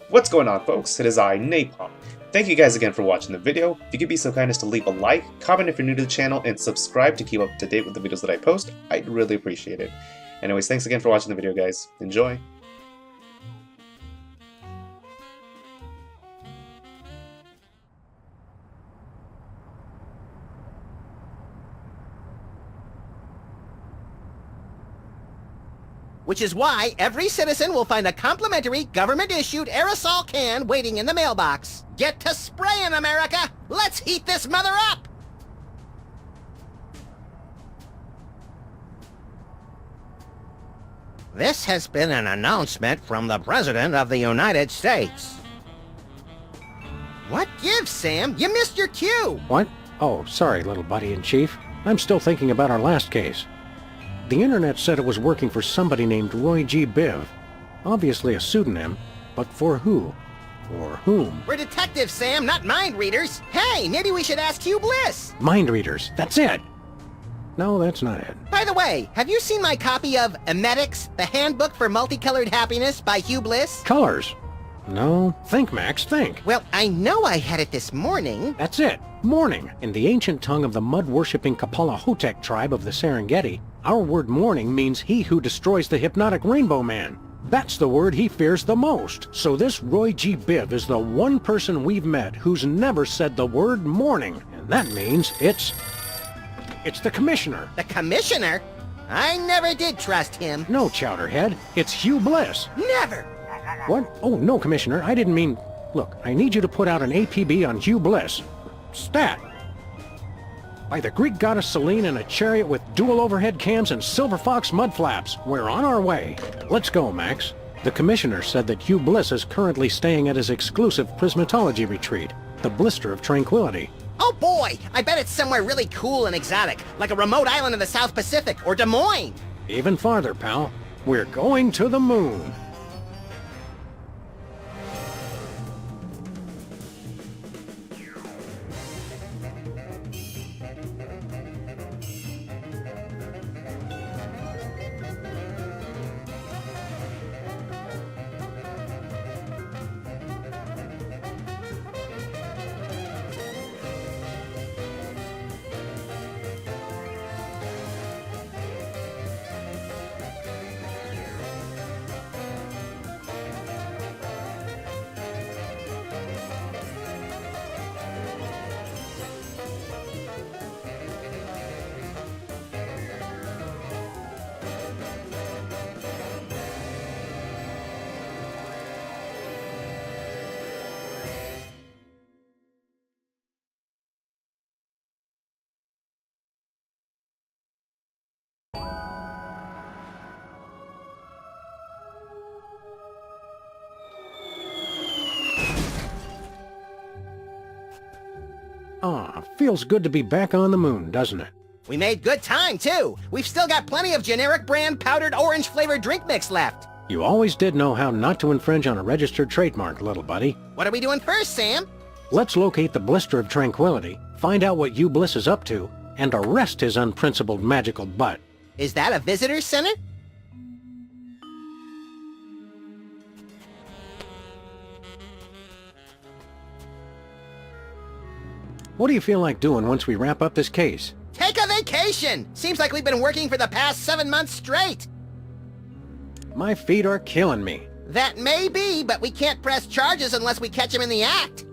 What's going on, folks? It is I, Napalm. Thank you guys again for watching the video. If you could be so kind as to leave a like, comment if you're new to the channel, and subscribe to keep up to date with the videos that I post, I'd really appreciate it. Anyways, thanks again for watching the video, guys. Enjoy! Which is why every citizen will find a complimentary government-issued aerosol can waiting in the mailbox. Get to spraying, America! Let's heat this mother up! This has been an announcement from the President of the United States. What gives, Sam? You missed your cue! What? Oh, sorry, little buddy-in-chief. I'm still thinking about our last case. The internet said it was working for somebody named Roy G. Biv. Obviously a pseudonym, but for who? Or whom? We're detectives, Sam, not mind readers. Hey, maybe we should ask Hugh Bliss. Mind readers, that's it! No, that's not it. By the way, have you seen my copy of Emetics, the Handbook for Multicolored Happiness by Hugh Bliss? Colors? No. Think, Max, think. Well, I know I had it this morning. That's it. Morning. In the ancient tongue of the mud-worshipping Kapalahotep tribe of the Serengeti, our word morning means he who destroys the hypnotic rainbow man. That's the word he fears the most. So this Roy G. Biv is the one person we've met who's never said the word morning. And that means it's the Commissioner. The Commissioner? I never did trust him. No, Chowderhead. It's Hugh Bliss. Never! What? Oh, no, Commissioner. I didn't mean... Look, I need you to put out an APB on Hugh Bliss. Stat! By the Greek goddess Selene in a chariot with dual overhead cams and silver fox mud flaps. We're on our way. Let's go, Max. The Commissioner said that Hugh Bliss is currently staying at his exclusive prismatology retreat, the Blister of Tranquility. Oh boy! I bet it's somewhere really cool and exotic, like a remote island in the South Pacific, or Des Moines! Even farther, pal. We're going to the moon. Ah, feels good to be back on the moon, doesn't it? We made good time, too! We've still got plenty of generic brand powdered orange-flavored drink mix left! You always did know how not to infringe on a registered trademark, little buddy. What are we doing first, Sam? Let's locate the Blister of Tranquility, find out what Hugh Bliss is up to, and arrest his unprincipled magical butt. Is that a visitor center? What do you feel like doing once we wrap up this case? Take a vacation! Seems like we've been working for the past 7 months straight! My feet are killing me. That may be, but we can't press charges unless we catch him in the act.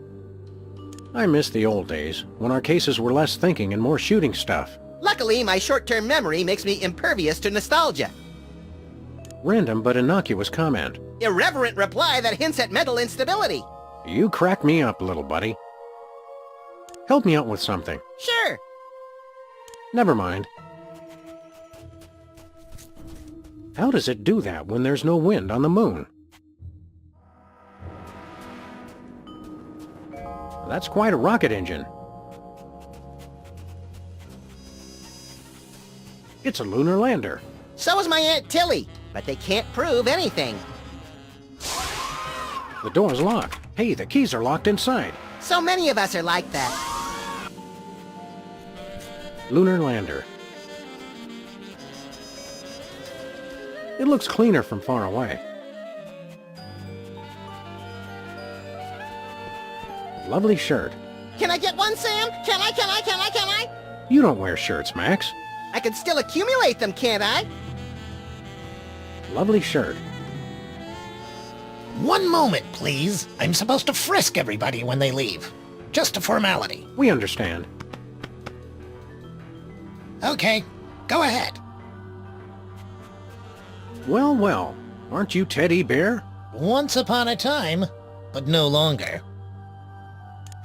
I miss the old days, when our cases were less thinking and more shooting stuff. Luckily, my short-term memory makes me impervious to nostalgia. Random but innocuous comment. Irreverent reply that hints at mental instability. You crack me up, little buddy. Help me out with something. Sure. Never mind. How does it do that when there's no wind on the moon? That's quite a rocket engine. It's a lunar lander. So is my Aunt Tilly, but they can't prove anything. The door's locked. Hey, the keys are locked inside. So many of us are like that. Lunar lander. It looks cleaner from far away. Lovely shirt. Can I get one, Sam? Can I? You don't wear shirts, Max. I can still accumulate them, can't I? Lovely shirt. One moment, please. I'm supposed to frisk everybody when they leave. Just a formality. We understand. Okay, go ahead. Well, well. Aren't you Teddy Bear? Once upon a time, but no longer.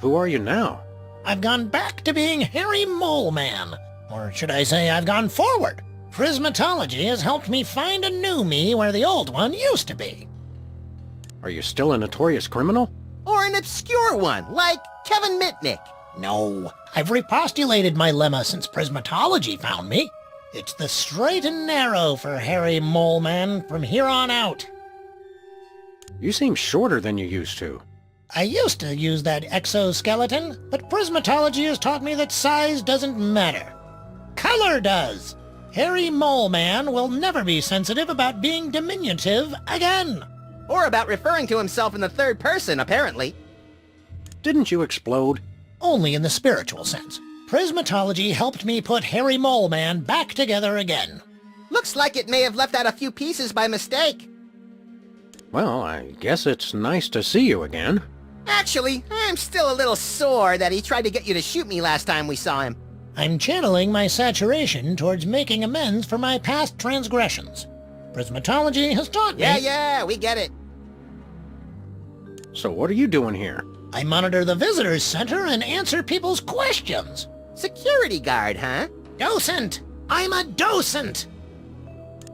Who are you now? I've gone back to being Harry Mole Man. Or should I say I've gone forward. Prismatology has helped me find a new me where the old one used to be. Are you still a notorious criminal? Or an obscure one, like Kevin Mitnick. No, I've repostulated my lemma since Prismatology found me. It's the straight and narrow for Harry Mole Man from here on out. You seem shorter than you used to. I used to use that exoskeleton, but Prismatology has taught me that size doesn't matter. Color does! Harry Mole Man will never be sensitive about being diminutive again. Or about referring to himself in the third person, apparently. Didn't you explode? Only in the spiritual sense. Prismatology helped me put Harry Mole Man back together again. Looks like it may have left out a few pieces by mistake. Well, I guess it's nice to see you again. Actually, I'm still a little sore that he tried to get you to shoot me last time we saw him. I'm channeling my saturation towards making amends for my past transgressions. Prismatology has taught me... Yeah, we get it. So what are you doing here? I monitor the visitors center and answer people's questions. Security guard, huh? Docent! I'm a docent!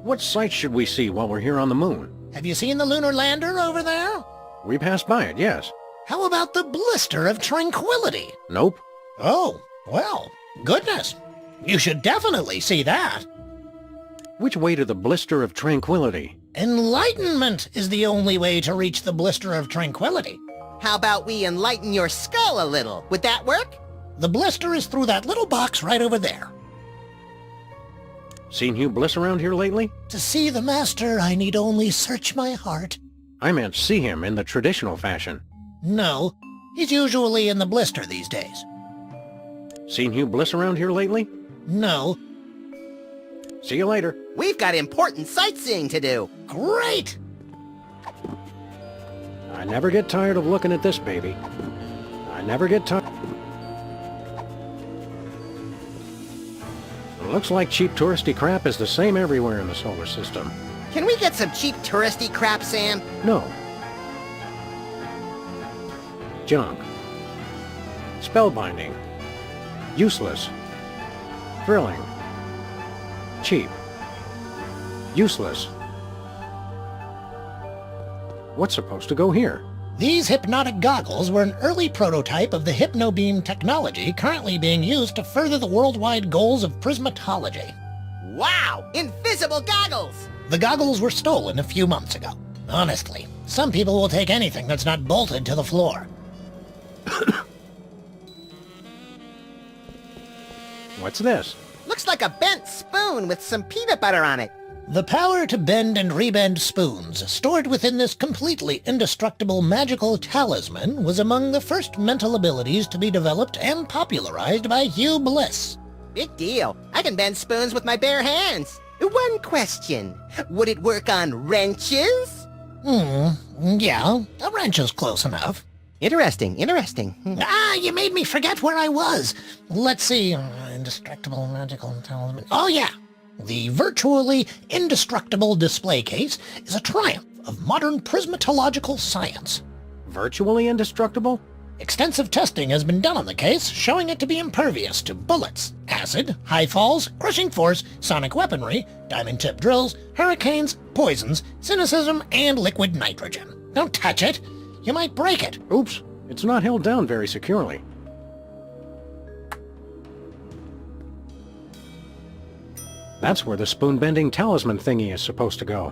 What sights should we see while we're here on the moon? Have you seen the lunar lander over there? We passed by it, yes. How about the blister of tranquility? Nope. Oh, well, goodness. You should definitely see that. Which way to the blister of tranquility? Enlightenment is the only way to reach the blister of tranquility. How about we enlighten your skull a little? Would that work? The blister is through that little box right over there. Seen Hugh Bliss around here lately? To see the master, I need only search my heart. I meant see him in the traditional fashion. No, he's usually in the blister these days. Seen Hugh Bliss around here lately? No. See you later. We've got important sightseeing to do. Great! I never get tired of looking at this baby. I never get tired. Looks like cheap touristy crap is the same everywhere in the solar system. Can we get some cheap touristy crap, Sam? No. Junk. Spellbinding. Useless. Thrilling. Cheap. Useless. What's supposed to go here? These hypnotic goggles were an early prototype of the hypnobeam technology currently being used to further the worldwide goals of prismatology. Wow! Invisible goggles! The goggles were stolen a few months ago. Honestly, some people will take anything that's not bolted to the floor. What's this? Looks like a bent spoon with some peanut butter on it. The power to bend and rebend spoons stored within this completely indestructible magical talisman was among the first mental abilities to be developed and popularized by Hugh Bliss. Big deal. I can bend spoons with my bare hands. One question. Would it work on wrenches? Yeah, a wrench is close enough. Interesting. You made me forget where I was. Let's see, indestructible magical talisman. Oh yeah! The virtually indestructible display case is a triumph of modern prismatological science. Virtually indestructible? Extensive testing has been done on the case, showing it to be impervious to bullets, acid, high falls, crushing force, sonic weaponry, diamond-tipped drills, hurricanes, poisons, cynicism, and liquid nitrogen. Don't touch it. You might break it. Oops, it's not held down very securely. That's where the spoon-bending talisman thingy is supposed to go.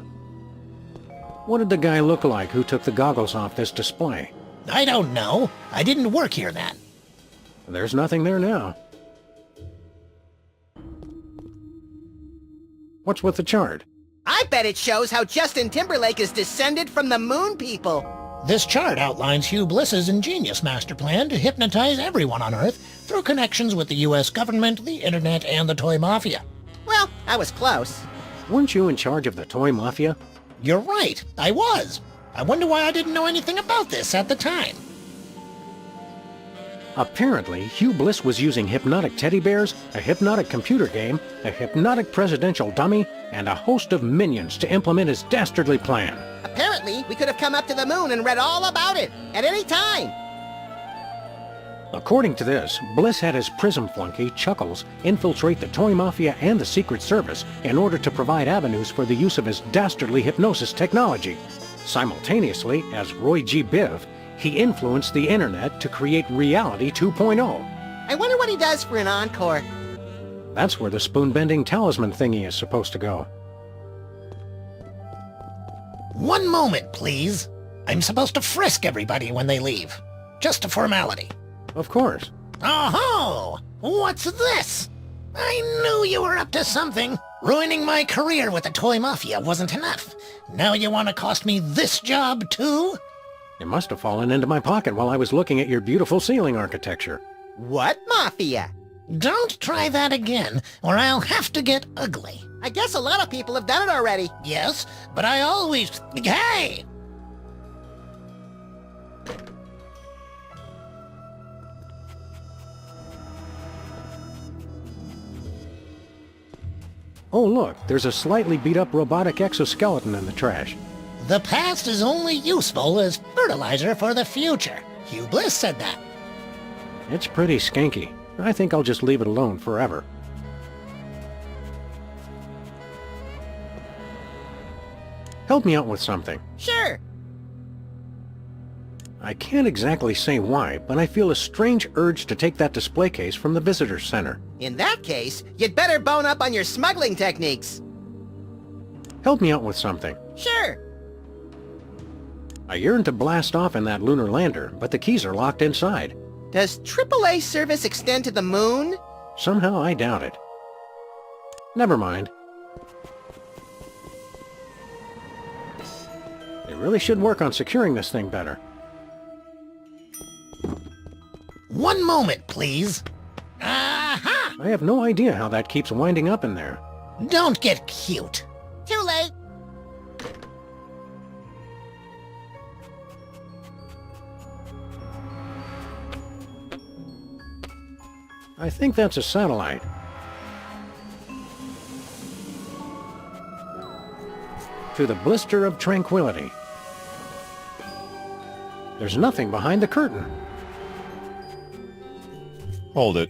What did the guy look like who took the goggles off this display? I don't know. I didn't work here then. There's nothing there now. What's with the chart? I bet it shows how Justin Timberlake is descended from the moon people. This chart outlines Hugh Bliss's ingenious master plan to hypnotize everyone on Earth through connections with the U.S. government, the internet, and the toy mafia. Well, I was close. Weren't you in charge of the toy mafia? You're right, I was. I wonder why I didn't know anything about this at the time. Apparently, Hugh Bliss was using hypnotic teddy bears, a hypnotic computer game, a hypnotic presidential dummy, and a host of minions to implement his dastardly plan. Apparently, we could have come up to the moon and read all about it, at any time. According to this, Bliss had his prism flunky, Chuckles, infiltrate the toy mafia and the Secret Service in order to provide avenues for the use of his dastardly hypnosis technology. Simultaneously, as Roy G. Biv, he influenced the internet to create Reality 2.0. I wonder what he does for an encore. That's where the spoon-bending talisman thingy is supposed to go. One moment, please. I'm supposed to frisk everybody when they leave. Just a formality. Of course. Oh-ho! What's this? I knew you were up to something. Ruining my career with the toy mafia wasn't enough. Now you want to cost me this job, too? It must have fallen into my pocket while I was looking at your beautiful ceiling architecture. What mafia? Don't try that again, or I'll have to get ugly. I guess a lot of people have done it already. Yes, but I always... Hey! Oh look, there's a slightly beat-up robotic exoskeleton in the trash. The past is only useful as fertilizer for the future. Hugh Bliss said that. It's pretty skanky. I think I'll just leave it alone forever. Help me out with something. Sure. I can't exactly say why, but I feel a strange urge to take that display case from the visitor center. In that case, you'd better bone up on your smuggling techniques. Help me out with something. Sure. I yearn to blast off in that lunar lander, but the keys are locked inside. Does AAA service extend to the moon? Somehow I doubt it. Never mind. They really should work on securing this thing better. One moment, please. Aha! I have no idea how that keeps winding up in there. Don't get cute. Too late. I think that's a satellite. To the blister of tranquility. There's nothing behind the curtain. Hold it.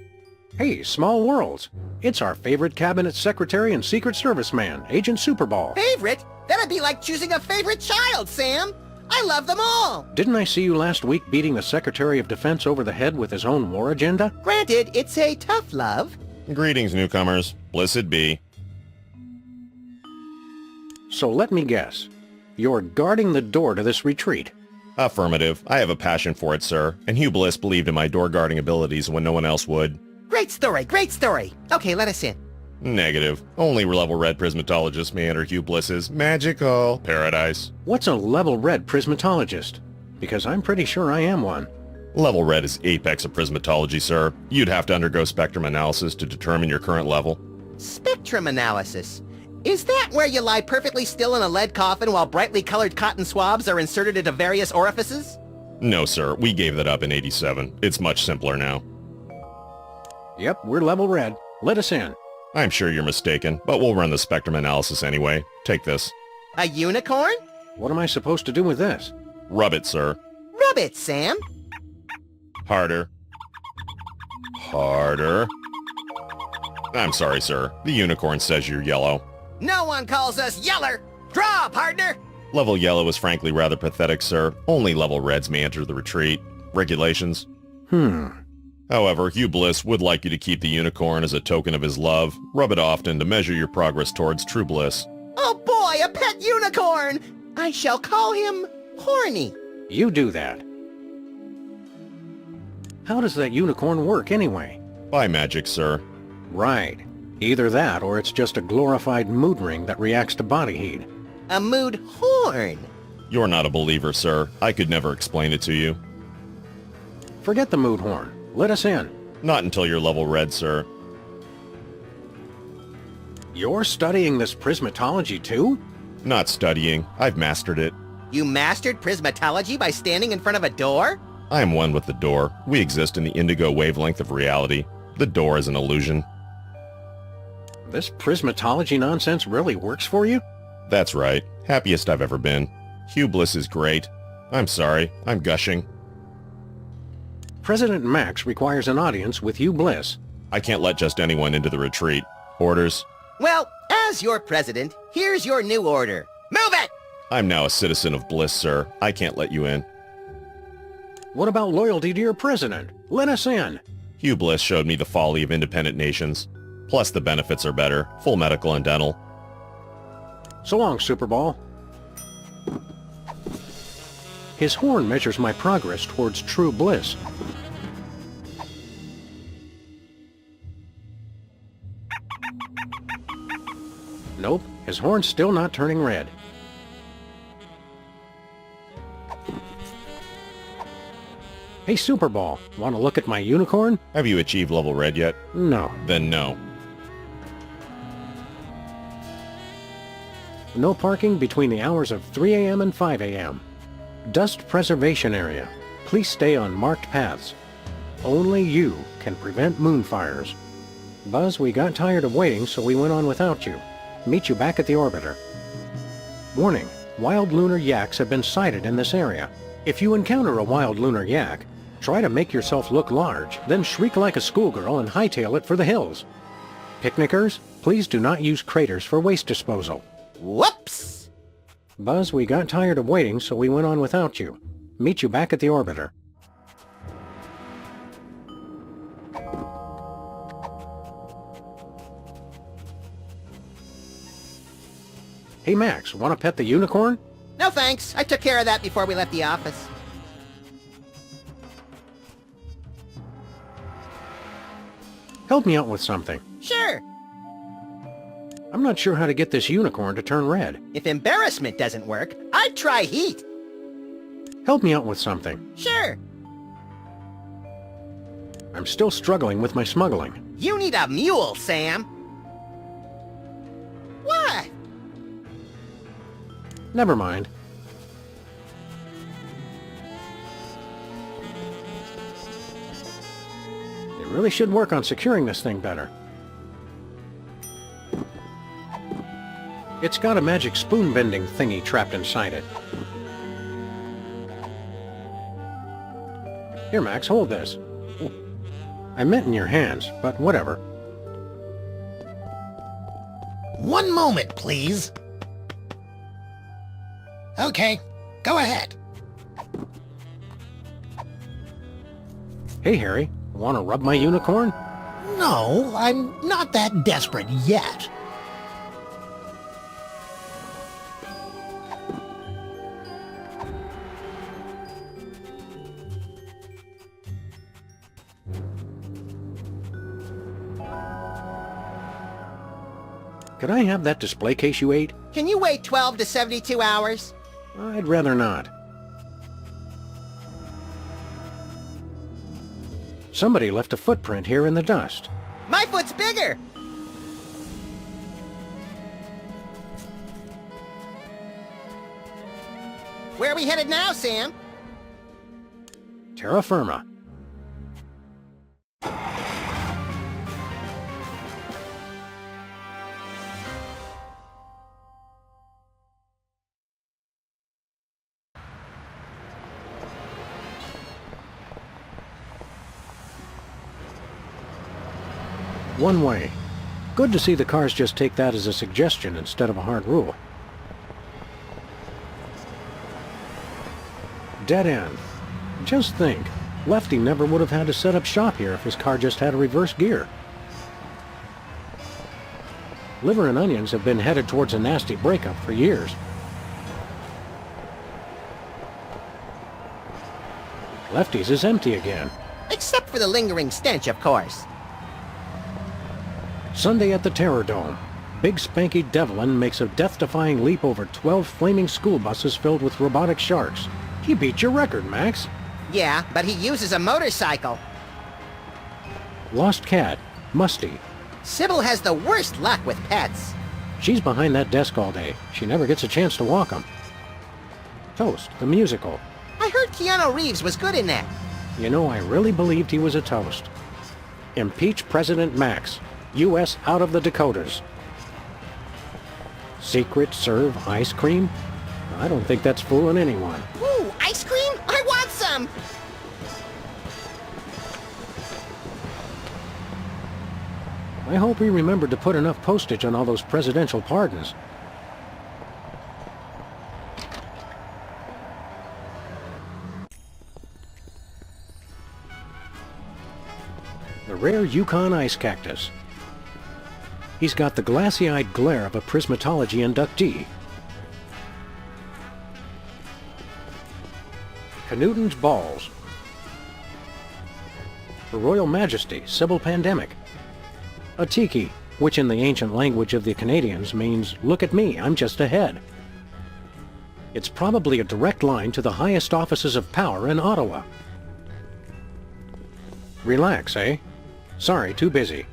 Hey, Small Worlds. It's our favorite cabinet secretary and Secret Service man, Agent Superball. Favorite? That'd be like choosing a favorite child, Sam. I love them all. Didn't I see you last week beating the Secretary of Defense over the head with his own war agenda? Granted, it's a tough love. Greetings, newcomers. Blessed be. So let me guess. You're guarding the door to this retreat. Affirmative. I have a passion for it, sir, and Hugh Bliss believed in my door-guarding abilities when no one else would. Great story, great story. Okay, let us in. Negative. Only level red prismatologists may enter Hugh Bliss's magical paradise. What's a level red prismatologist? Because I'm pretty sure I am one. Level red is apex of prismatology, sir. You'd have to undergo spectrum analysis to determine your current level. Spectrum analysis. Is that where you lie perfectly still in a lead coffin while brightly colored cotton swabs are inserted into various orifices? No, sir. We gave that up in 87. It's much simpler now. Yep, we're level red. Let us in. I'm sure you're mistaken, but we'll run the spectrum analysis anyway. Take this. A unicorn? What am I supposed to do with this? Rub it, sir. Rub it, Sam. Harder. Harder. I'm sorry, sir. The unicorn says you're yellow. No one calls us yeller. Draw, partner. Level yellow is frankly rather pathetic, sir. Only level reds may enter the retreat. Regulations. However, Hugh Bliss would like you to keep the unicorn as a token of his love. Rub it often to measure your progress towards true bliss. Oh boy, a pet unicorn! I shall call him Horny. You do that. How does that unicorn work anyway? By magic, sir. Right. Either that or it's just a glorified mood ring that reacts to body heat. A mood horn. You're not a believer, sir. I could never explain it to you. Forget the mood horn. Let us in. Not until you're level red, sir. You're studying this prismatology too? Not studying. I've mastered it. You mastered prismatology by standing in front of a door? I am one with the door. We exist in the indigo wavelength of reality. The door is an illusion. This prismatology nonsense really works for you? That's right. Happiest I've ever been. Hugh Bliss is great. I'm sorry. I'm gushing. President Max requires an audience with Hugh Bliss. I can't let just anyone into the retreat. Orders? Well, as your president, here's your new order. Move it! I'm now a citizen of Bliss, sir. I can't let you in. What about loyalty to your president? Let us in. Hugh Bliss showed me the folly of independent nations. Plus the benefits are better. Full medical and dental. So long, Superball. His horn measures my progress towards true bliss. Nope, his horn's still not turning red. Hey, Superball, want to look at my unicorn? Have you achieved level red yet? No. Then no. No parking between the hours of 3 a.m. and 5 a.m. Dust preservation area. Please stay on marked paths. Only you can prevent moonfires. Buzz, we got tired of waiting, so we went on without you. Meet you back at the orbiter. Warning, wild lunar yaks have been sighted in this area. If you encounter a wild lunar yak, try to make yourself look large, then shriek like a schoolgirl and hightail it for the hills. Picnickers, please do not use craters for waste disposal. Whoops! Buzz, we got tired of waiting, so we went on without you. Meet you back at the orbiter. Hey Max, want to pet the unicorn? No thanks. I took care of that before we left the office. Help me out with something. Sure. I'm not sure how to get this unicorn to turn red. If embarrassment doesn't work, I'd try heat. Help me out with something. Sure. I'm still struggling with my smuggling. You need a mule, Sam. What? Never mind. They really should work on securing this thing better. It's got a magic spoon-bending thingy trapped inside it. Here, Max, hold this. I meant in your hands, but whatever. One moment, please. Okay, go ahead. Hey, Harry, want to rub my unicorn? No, I'm not that desperate yet. Could I have that display case you ate? Can you wait 12 to 72 hours? I'd rather not. Somebody left a footprint here in the dust. My foot's bigger! Where are we headed now, Sam? Terra firma. One way. Good to see the cars just take that as a suggestion instead of a hard rule. Dead end. Just think, Lefty never would have had to set up shop here if his car just had a reverse gear. Liver and Onions have been headed towards a nasty breakup for years. Lefty's is empty again. Except for the lingering stench, of course. Sunday at the Terror Dome. Big Spanky Devlin makes a death-defying leap over 12 flaming school buses filled with robotic sharks. He beat your record, Max. Yeah, but he uses a motorcycle. Lost cat, Musty. Sybil has the worst luck with pets. She's behind that desk all day. She never gets a chance to walk 'em. Toast, the musical. I heard Keanu Reeves was good in that. You know, I really believed he was a toast. Impeach President Max. U.S. out of the Dakotas. Secret serve ice cream? I don't think that's fooling anyone. Ooh, ice cream? I want some! I hope he remembered to put enough postage on all those presidential pardons. The rare Yukon ice cactus. He's got the glassy-eyed glare of a prismatology inductee. Knudden's balls. Her Royal Majesty, Sybil Pandemic. A tiki, which in the ancient language of the Canadians means, look at me, I'm just ahead. It's probably a direct line to the highest offices of power in Ottawa. Relax, eh? Sorry, too busy.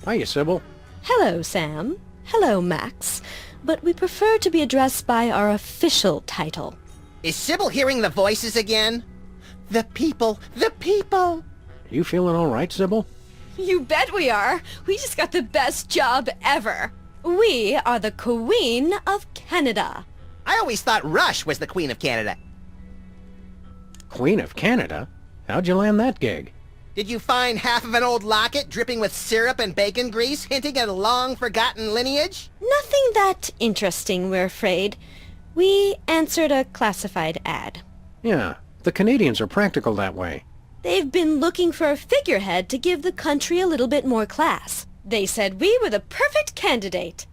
Hiya, Sybil. Hello, Sam. Hello, Max. But we prefer to be addressed by our official title. Is Sybil hearing the voices again? The people! The people! You feeling all right, Sybil? You bet we are. We just got the best job ever. We are the Queen of Canada. I always thought Rush was the Queen of Canada. Queen of Canada? How'd you land that gig? Did you find half of an old locket dripping with syrup and bacon grease, hinting at a long-forgotten lineage? Nothing that interesting, we're afraid. We answered a classified ad. Yeah, the Canadians are practical that way. They've been looking for a figurehead to give the country a little bit more class. They said we were the perfect candidate.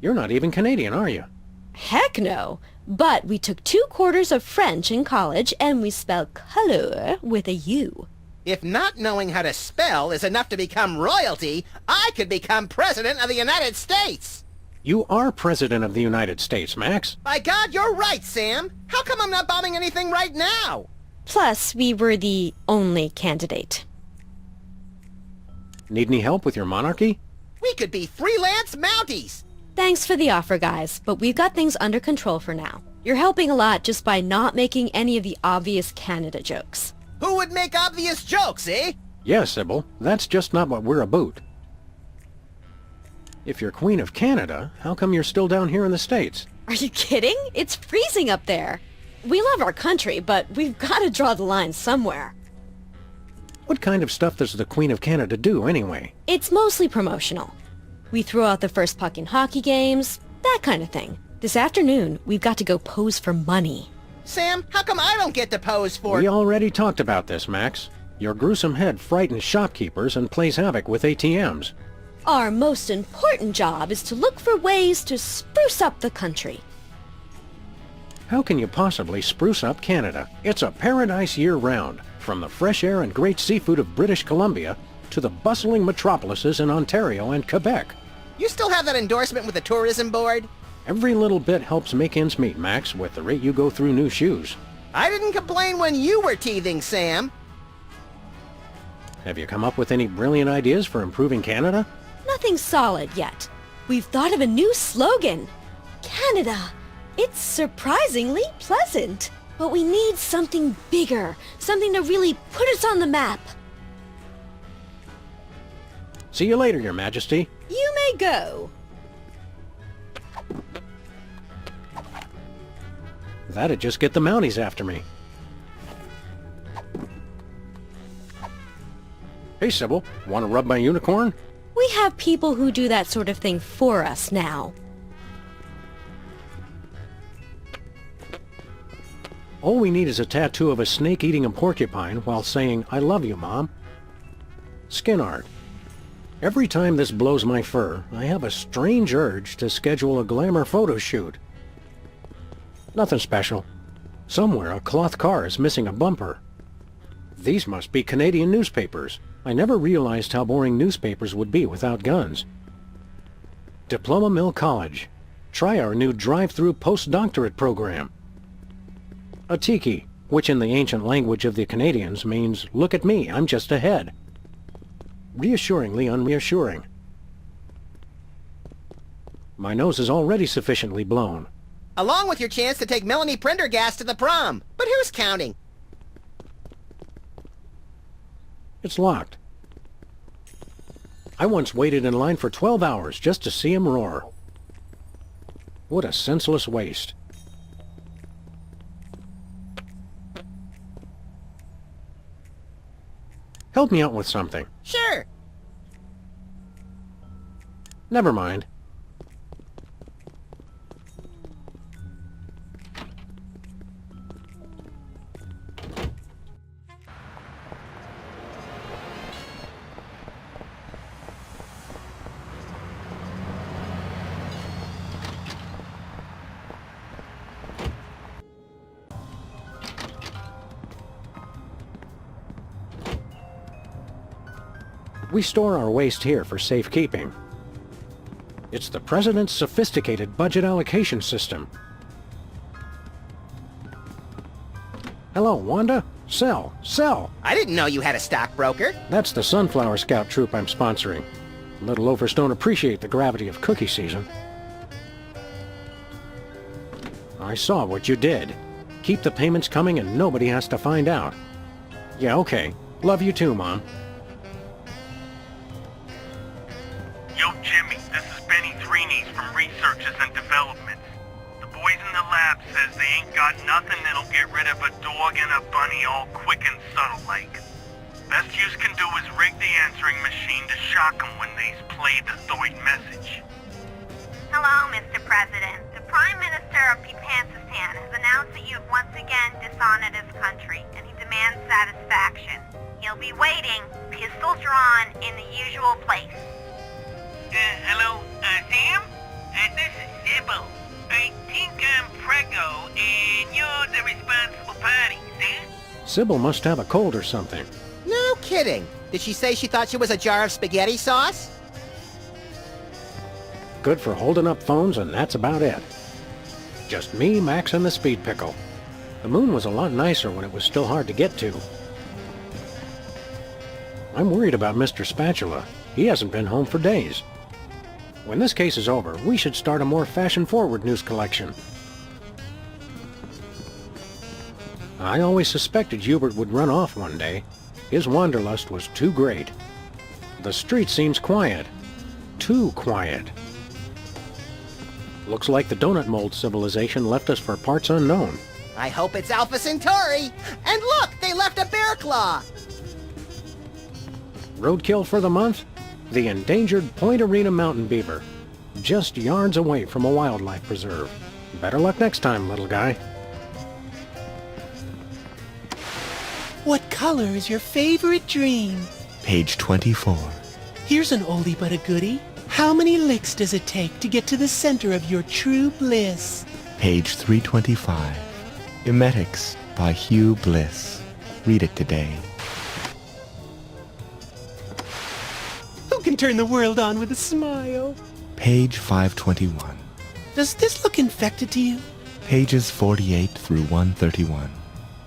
You're not even Canadian, are you? Heck no. But we took 2 quarters of French in college, and we spell color with a U. If not knowing how to spell is enough to become royalty, I could become President of the United States! You are President of the United States, Max. By God, you're right, Sam! How come I'm not bombing anything right now? Plus, we were the only candidate. Need any help with your monarchy? We could be freelance Mounties! Thanks for the offer, guys, but we've got things under control for now. You're helping a lot just by not making any of the obvious Canada jokes. Who would make obvious jokes, eh? Yes, Sybil. That's just not what we're about. If you're Queen of Canada, how come you're still down here in the States? Are you kidding? It's freezing up there. We love our country, but we've got to draw the line somewhere. What kind of stuff does the Queen of Canada do, anyway? It's mostly promotional. We throw out the first puck in hockey games, that kind of thing. This afternoon, we've got to go pose for money. Sam, how come I don't get to pose for... We already talked about this, Max. Your gruesome head frightens shopkeepers and plays havoc with ATMs. Our most important job is to look for ways to spruce up the country. How can you possibly spruce up Canada? It's a paradise year-round, from the fresh air and great seafood of British Columbia to the bustling metropolises in Ontario and Quebec. You still have that endorsement with the tourism board? Every little bit helps make ends meet, Max, with the rate you go through new shoes. I didn't complain when you were teething, Sam. Have you come up with any brilliant ideas for improving Canada? Nothing solid yet. We've thought of a new slogan. Canada, it's surprisingly pleasant. But we need something bigger, something to really put us on the map. See you later, Your Majesty. You may go. That'd just get the Mounties after me. Hey, Sybil, want to rub my unicorn? We have people who do that sort of thing for us now. All we need is a tattoo of a snake eating a porcupine while saying, I love you, Mom. Skin art. Every time this blows my fur, I have a strange urge to schedule a glamour photo shoot. Nothing special. Somewhere a cloth car is missing a bumper. These must be Canadian newspapers. I never realized how boring newspapers would be without guns. Diploma Mill College. Try our new drive-through postdoctorate program. A tiki, which in the ancient language of the Canadians means, look at me, I'm just ahead. Reassuringly unreassuring. My nose is already sufficiently blown. Along with your chance to take Melanie Prendergast to the prom. But who's counting? It's locked. I once waited in line for 12 hours just to see him roar. What a senseless waste. Help me out with something. Sure. Never mind. We store our waste here for safekeeping. It's the President's sophisticated budget allocation system. Hello, Wanda? Sell! Sell! I didn't know you had a stockbroker. That's the Sunflower Scout troop I'm sponsoring. Little loafers don't appreciate the gravity of cookie season. I saw what you did. Keep the payments coming and nobody has to find out. Yeah, okay. Love you too, Mom. Yo, Jimmy, this is Benny Threenies from Researches and Developments. The boys in the lab says they ain't got nothing that'll get rid of a dog and a bunny all quick and subtle like. Best use can do is rig the answering machine to shock 'em when they's played the Thoit message. Hello, Mr. President. The Prime Minister of Peepansistan has announced that you have once again dishonored his country, and he demands satisfaction. He'll be waiting, pistols drawn, in the usual place. Hello, Sam? This is Sybil. I think I'm Prego, and you're the responsible party, see? Sybil must have a cold or something. No kidding. Did she say she thought she was a jar of spaghetti sauce? Good for holding up phones, and that's about it. Just me, Max, and the speed pickle. The moon was a lot nicer when it was still hard to get to. I'm worried about Mr. Spatula. He hasn't been home for days. When this case is over, we should start a more fashion-forward news collection. I always suspected Hubert would run off one day. His wanderlust was too great. The street seems quiet. Too quiet. Looks like the donut mold civilization left us for parts unknown. I hope it's Alpha Centauri. And look, they left a bear claw. Roadkill for the month? The endangered Point Arena mountain beaver. Just yards away from a wildlife preserve. Better luck next time, little guy. What color is your favorite dream? Page 24. Here's an oldie but a goodie. How many licks does it take to get to the center of your true bliss? Page 325. Emetics by Hugh Bliss. Read it today. Who can turn the world on with a smile? Page 521. Does this look infected to you? Pages 48 through 131.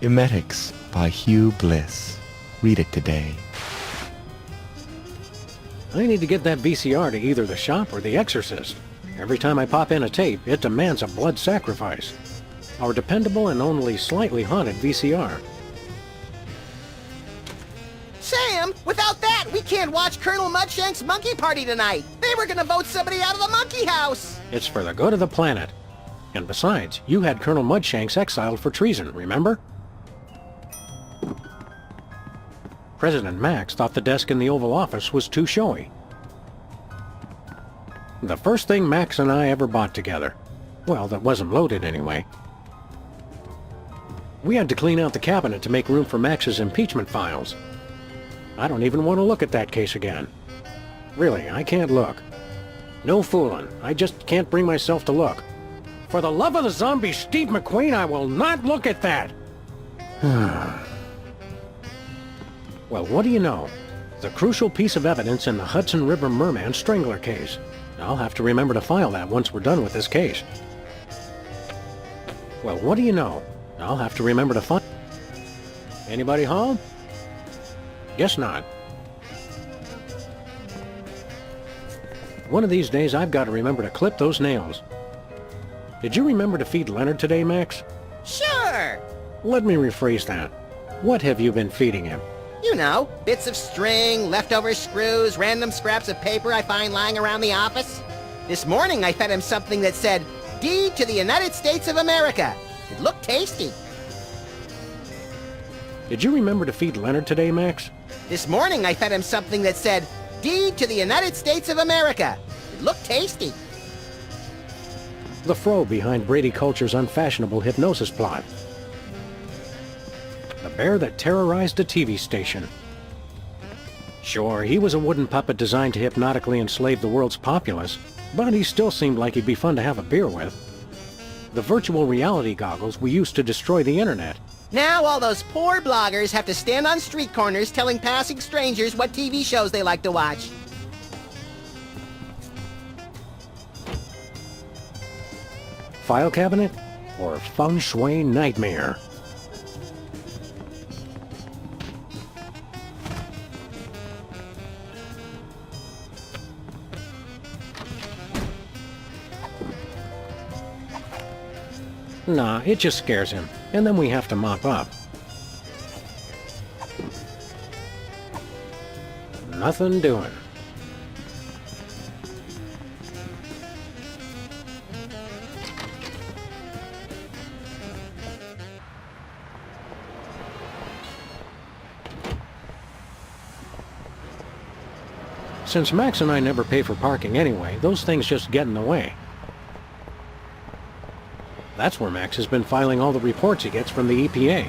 Emetics by Hugh Bliss. Read it today. I need to get that VCR to either the shop or The Exorcist. Every time I pop in a tape, it demands a blood sacrifice. Our dependable and only slightly haunted VCR. Sam, without that, we can't watch Colonel Mudshank's monkey party tonight. They were gonna vote somebody out of the monkey house. It's for the good of the planet. And besides, you had Colonel Mudshanks exiled for treason, remember? President Max thought the desk in the Oval Office was too showy. The first thing Max and I ever bought together. Well, that wasn't loaded anyway. We had to clean out the cabinet to make room for Max's impeachment files. I don't even want to look at that case again. Really, I can't look. No fooling. I just can't bring myself to look. For the love of the zombie Steve McQueen, I will not look at that! Well, what do you know? The crucial piece of evidence in the Hudson River Merman Strangler case. I'll have to remember to file that once we're done with this case. Well, what do you know? I'll have to remember to file... Anybody home? Guess not. One of these days I've got to remember to clip those nails. Did you remember to feed Leonard today, Max? Sure! Let me rephrase that. What have you been feeding him? You know, bits of string, leftover screws, random scraps of paper I find lying around the office. This morning I fed him something that said, "Deed to the United States of America." It looked tasty. Did you remember to feed Leonard today, Max? This morning I fed him something that said, "Deed to the United States of America." It looked tasty. The fro behind Brady Culture's unfashionable hypnosis plot. The bear that terrorized a TV station. Sure, he was a wooden puppet designed to hypnotically enslave the world's populace, but he still seemed like he'd be fun to have a beer with. The virtual reality goggles we used to destroy the internet. Now all those poor bloggers have to stand on street corners telling passing strangers what TV shows they like to watch. File cabinet or feng shui nightmare? Nah, it just scares him, and then we have to mop up. Nothing doing. Since Max and I never pay for parking anyway, those things just get in the way. That's where Max has been filing all the reports he gets from the EPA.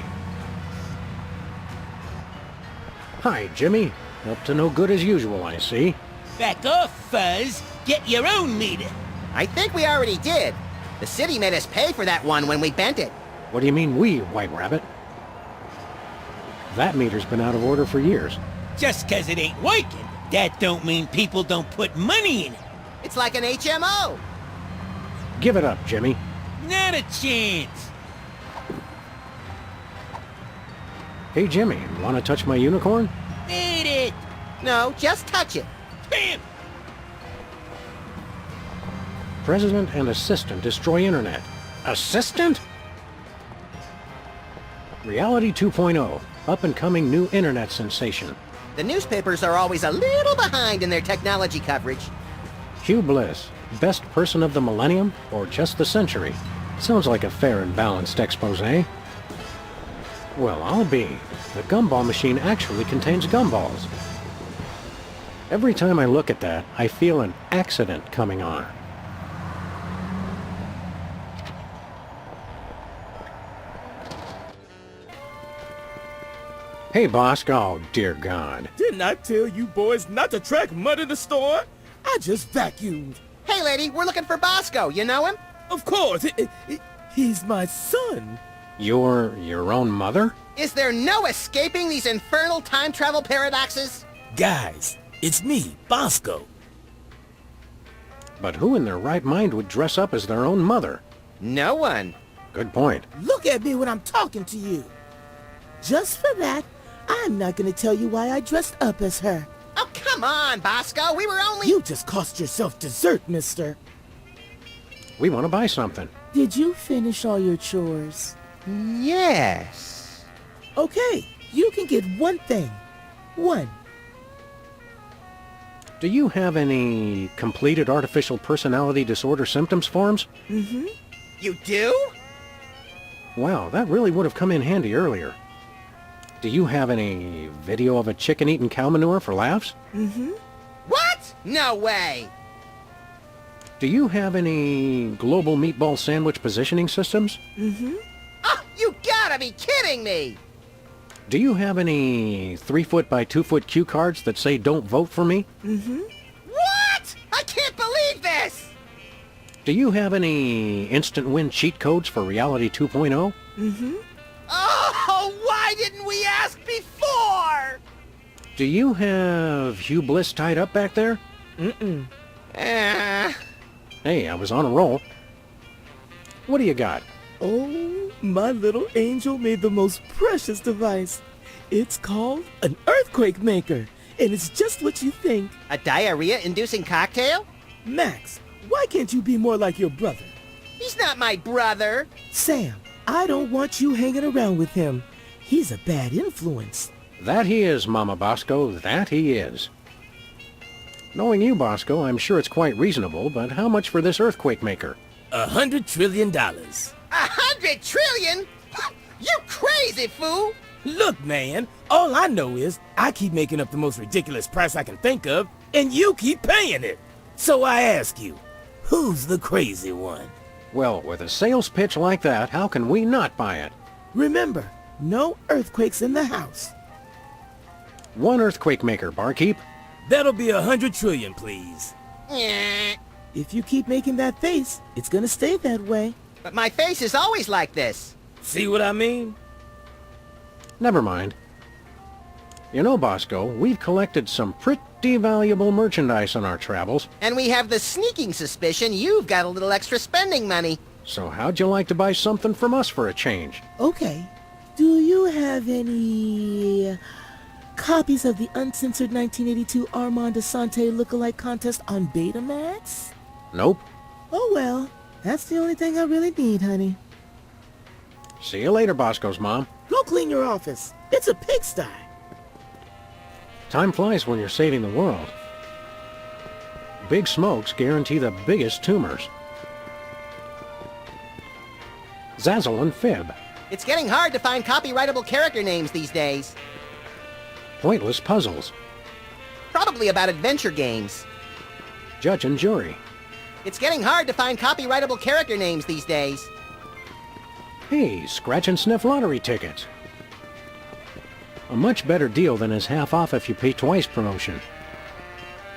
Hi, Jimmy. Up to no good as usual, I see. Back off, Fuzz. Get your own meter. I think we already did. The city made us pay for that one when we bent it. What do you mean we, White Rabbit? That meter's been out of order for years. Just 'cause it ain't working, that don't mean people don't put money in it. It's like an HMO. Give it up, Jimmy. Not a chance. Hey, Jimmy, want to touch my unicorn? Eat it. No, just touch it. Bam. President and assistant destroy internet. Assistant? Reality 2.0, up-and-coming new internet sensation. The newspapers are always a little behind in their technology coverage. Hugh Bliss, best person of the millennium or just the century? Sounds like a fair and balanced expose. Well, I'll be. The gumball machine actually contains gumballs. Every time I look at that, I feel an accident coming on. Hey, Bosco. Oh, dear God. Didn't I tell you boys not to track mud in the store? I just vacuumed. Hey, lady, we're looking for Bosco. You know him? Of course. He's my son. Your own mother? Is there no escaping these infernal time travel paradoxes? Guys, it's me, Bosco. But who in their right mind would dress up as their own mother? No one. Good point. Look at me when I'm talking to you. Just for that, I'm not gonna tell you why I dressed up as her. Oh, come on, Bosco. We were only... You just cost yourself dessert, mister. We want to buy something. Did you finish all your chores? Yes. Okay, you can get one thing. One. Do you have any completed artificial personality disorder symptoms forms? Mm-hmm. You do? Wow, that really would have come in handy earlier. Do you have any video of a chicken eating cow manure for laughs? Mm-hmm. What? No way. Do you have any global meatball sandwich positioning systems? Mm-hmm. Oh, you gotta be kidding me. Do you have any 3-foot by 2-foot cue cards that say "Don't vote for me"? Mm-hmm. What? I can't believe this. Do you have any instant win cheat codes for Reality 2.0? Mm-hmm. Oh, why didn't we ask before? Do you have Hugh Bliss tied up back there? Mm-mm. Hey, I was on a roll. What do you got? Oh, my little angel made the most precious device. It's called an earthquake maker, and it's just what you think. A diarrhea-inducing cocktail? Max, why can't you be more like your brother? He's not my brother. Sam, I don't want you hanging around with him. He's a bad influence. That he is, Mama Bosco, that he is. Knowing you, Bosco, I'm sure it's quite reasonable, but how much for this earthquake maker? $100 trillion. 100 trillion? You crazy fool! Look, man, all I know is I keep making up the most ridiculous price I can think of, and you keep paying it. So I ask you, who's the crazy one? Well, with a sales pitch like that, how can we not buy it? Remember, no earthquakes in the house. One earthquake maker, barkeep. That'll be 100 trillion, please. Yeah. If you keep making that face, it's gonna stay that way. But my face is always like this. See what I mean? Never mind. You know, Bosco, we've collected some pretty valuable merchandise on our travels. And we have the sneaking suspicion you've got a little extra spending money. So how'd you like to buy something from us for a change? Okay. Do you have any copies of the uncensored 1982 Armand Asante lookalike contest on Betamax? Nope. Oh well, that's the only thing I really need, honey. See you later, Bosco's mom. Go clean your office. It's a pigsty. Time flies when you're saving the world. Big smokes guarantee the biggest tumors. Zazzle and Fib. It's getting hard to find copyrightable character names these days. Pointless puzzles. Probably about adventure games. Judge and jury. It's getting hard to find copyrightable character names these days. Hey, scratch and sniff lottery tickets. A much better deal than his half off if you pay twice promotion.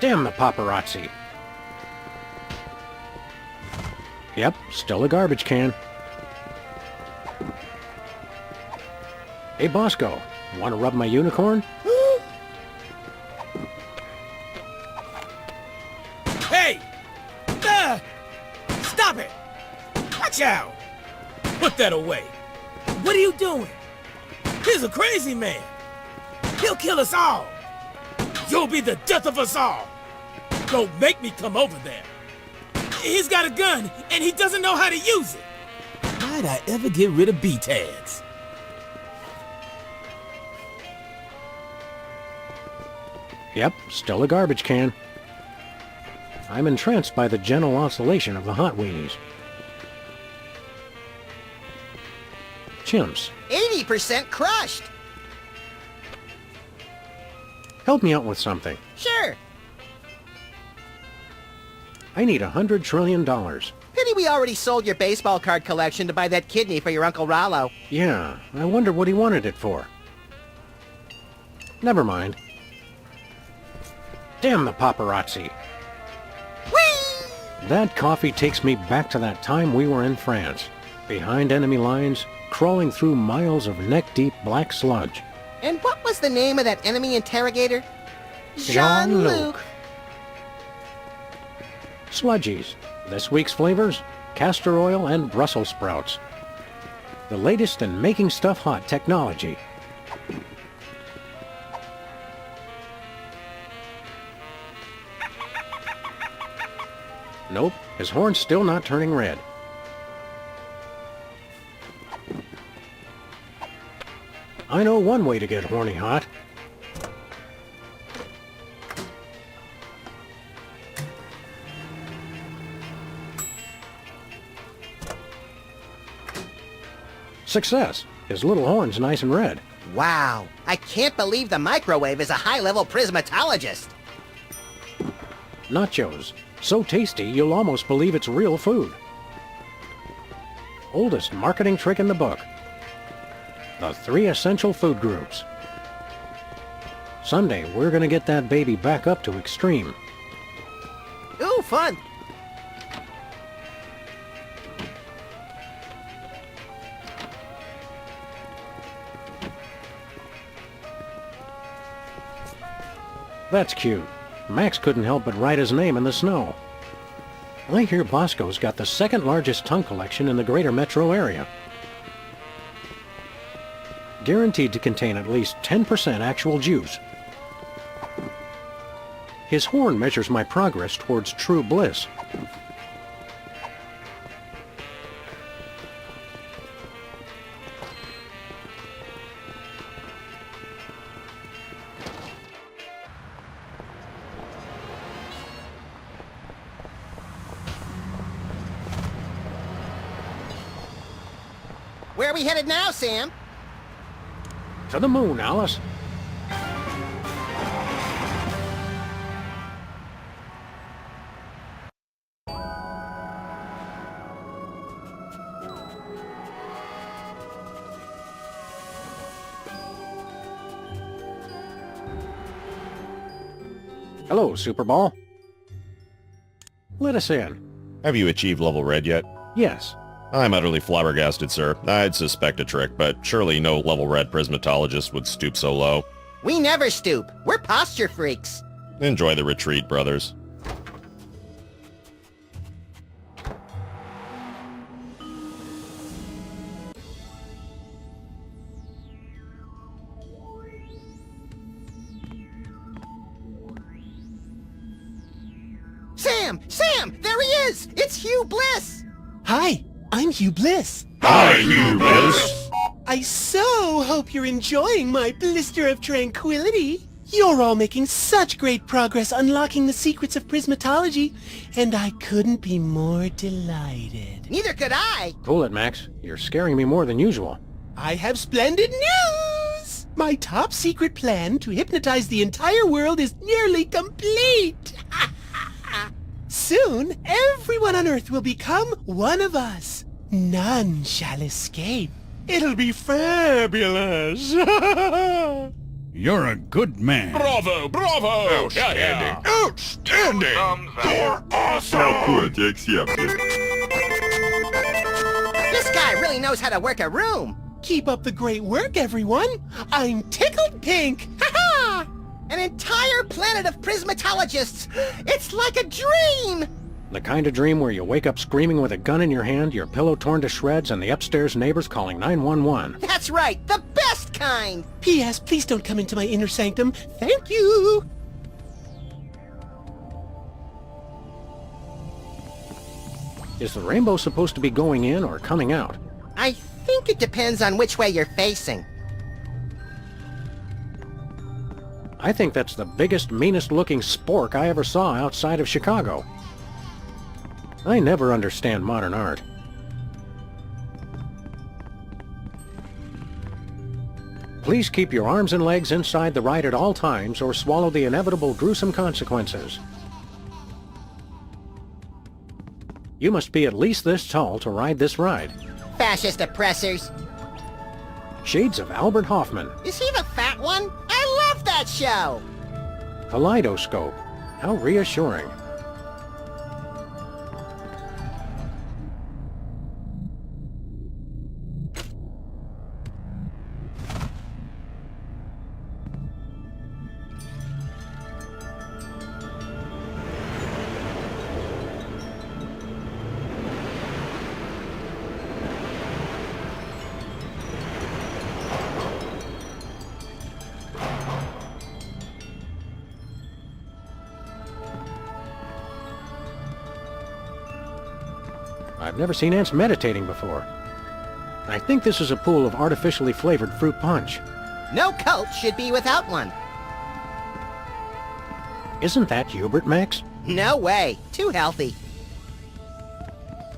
Damn the paparazzi. Yep, still a garbage can. Hey, Bosco, want to rub my unicorn? Hey! Stop it! Watch out! Put that away. What are you doing? He's a crazy man. He'll kill us all. You'll be the death of us all. Don't make me come over there. He's got a gun, and he doesn't know how to use it. Why'd I ever get rid of B-tags? Yep, still a garbage can. I'm entranced by the gentle oscillation of the hot weenies. Chimps. 80% crushed. Help me out with something. Sure. I need $100 trillion. Pity we already sold your baseball card collection to buy that kidney for your Uncle Rollo. Yeah, I wonder what he wanted it for. Never mind. Damn the paparazzi. Whee! That coffee takes me back to that time we were in France. Behind enemy lines, crawling through miles of neck-deep black sludge. And what was the name of that enemy interrogator? Jean-Luc. Sludgies. This week's flavors, castor oil and Brussels sprouts. The latest in making stuff hot technology. Nope, his horn's still not turning red. I know one way to get horny hot. Success! His little horn's nice and red. Wow, I can't believe the microwave is a high-level prismatologist. Nachos. So tasty, you'll almost believe it's real food. Oldest marketing trick in the book. The 3 essential food groups. Someday, we're gonna get that baby back up to extreme. Ooh, fun. That's cute. Max couldn't help but write his name in the snow. I hear Bosco's got the second largest tongue collection in the greater metro area. Guaranteed to contain at least 10% actual juice. His horn measures my progress towards true bliss. Where are we headed now, Sam? To the moon, Alice. Hello, Superball. Let us in. Have you achieved level red yet? Yes. I'm utterly flabbergasted, sir. I'd suspect a trick, but surely no level red prismatologist would stoop so low. We never stoop. We're posture freaks. Enjoy the retreat, brothers. Sam! Sam! There he is! It's Hugh Bliss! Hi, I'm Hugh Bliss. Hi, Hugh Bliss! I so hope you're enjoying my blister of tranquility. You're all making such great progress unlocking the secrets of prismatology, and I couldn't be more delighted. Neither could I! Cool it, Max. You're scaring me more than usual. I have splendid news! My top secret plan to hypnotize the entire world is nearly complete! Soon, everyone on Earth will become one of us. None shall escape. It'll be fabulous! You're a good man. Bravo! Bravo! Outstanding! Outstanding! You're awesome! This guy really knows how to work a room! Keep up the great work, everyone! I'm tickled pink! Ha-ha! An entire planet of prismatologists! It's like a dream! The kind of dream where you wake up screaming with a gun in your hand, your pillow torn to shreds, and the upstairs neighbors calling 911. That's right, the best kind! P.S. Please don't come into my inner sanctum. Thank you! Is the rainbow supposed to be going in or coming out? I think it depends on which way you're facing. I think that's the biggest, meanest-looking spork I ever saw outside of Chicago. I never understand modern art. Please keep your arms and legs inside the ride at all times or swallow the inevitable gruesome consequences. You must be at least this tall to ride this ride. Fascist oppressors. Shades of Albert Hoffman. Is he the fat one? I love that show! Kaleidoscope. How reassuring. I've never seen ants meditating before. I think this is a pool of artificially flavored fruit punch. No cult should be without one. Isn't that Hubert, Max? No way. Too healthy.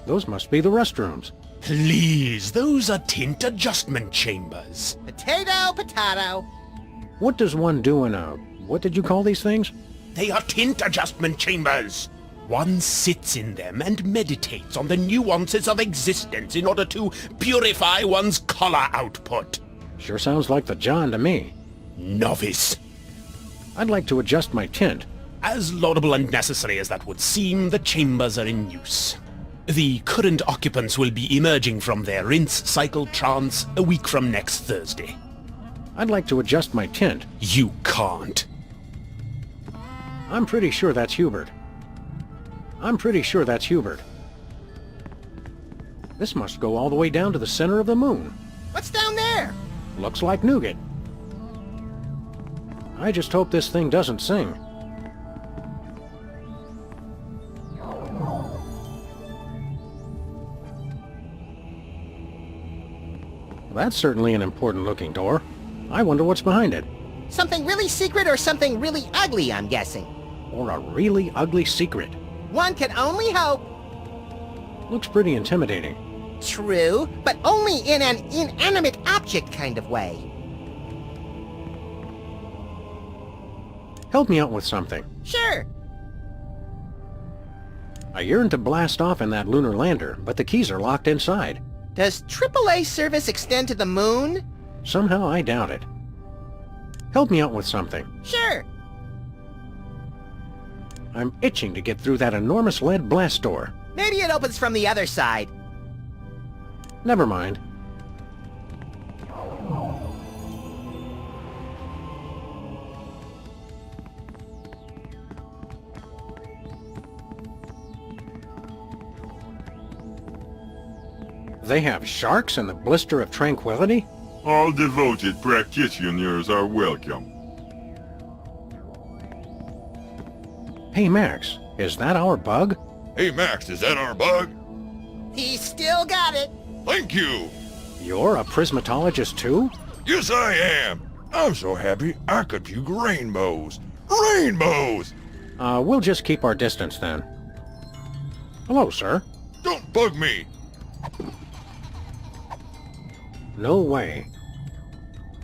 Those must be the restrooms. Please, those are tint adjustment chambers. Potato, potato. What does one do in a... what did you call these things? They are tint adjustment chambers. One sits in them and meditates on the nuances of existence in order to purify one's color output. Sure sounds like the John to me. Novice. I'd like to adjust my tint. As laudable and necessary as that would seem, the chambers are in use. The current occupants will be emerging from their rinse cycle trance a week from next Thursday. I'd like to adjust my tint. You can't. I'm pretty sure that's Hubert. I'm pretty sure that's Hubert. This must go all the way down to the center of the moon. What's down there? Looks like nougat. I just hope this thing doesn't sing. That's certainly an important-looking door. I wonder what's behind it. Something really secret or something really ugly, I'm guessing. Or a really ugly secret. One can only hope. Looks pretty intimidating. True, but only in an inanimate object kind of way. Help me out with something. Sure. I yearn to blast off in that lunar lander, but the keys are locked inside. Does AAA service extend to the moon? Somehow I doubt it. Help me out with something. Sure. I'm itching to get through that enormous lead blast door. Maybe it opens from the other side. Never mind. They have sharks in the Blister of Tranquility? All devoted practitioners are welcome. Hey Max, is that our bug? Hey Max, is that our bug? He still got it. Thank you. You're a prismatologist too? Yes, I am. I'm so happy I could puke rainbows. Rainbows! We'll just keep our distance then. Hello, sir. Don't bug me. No way.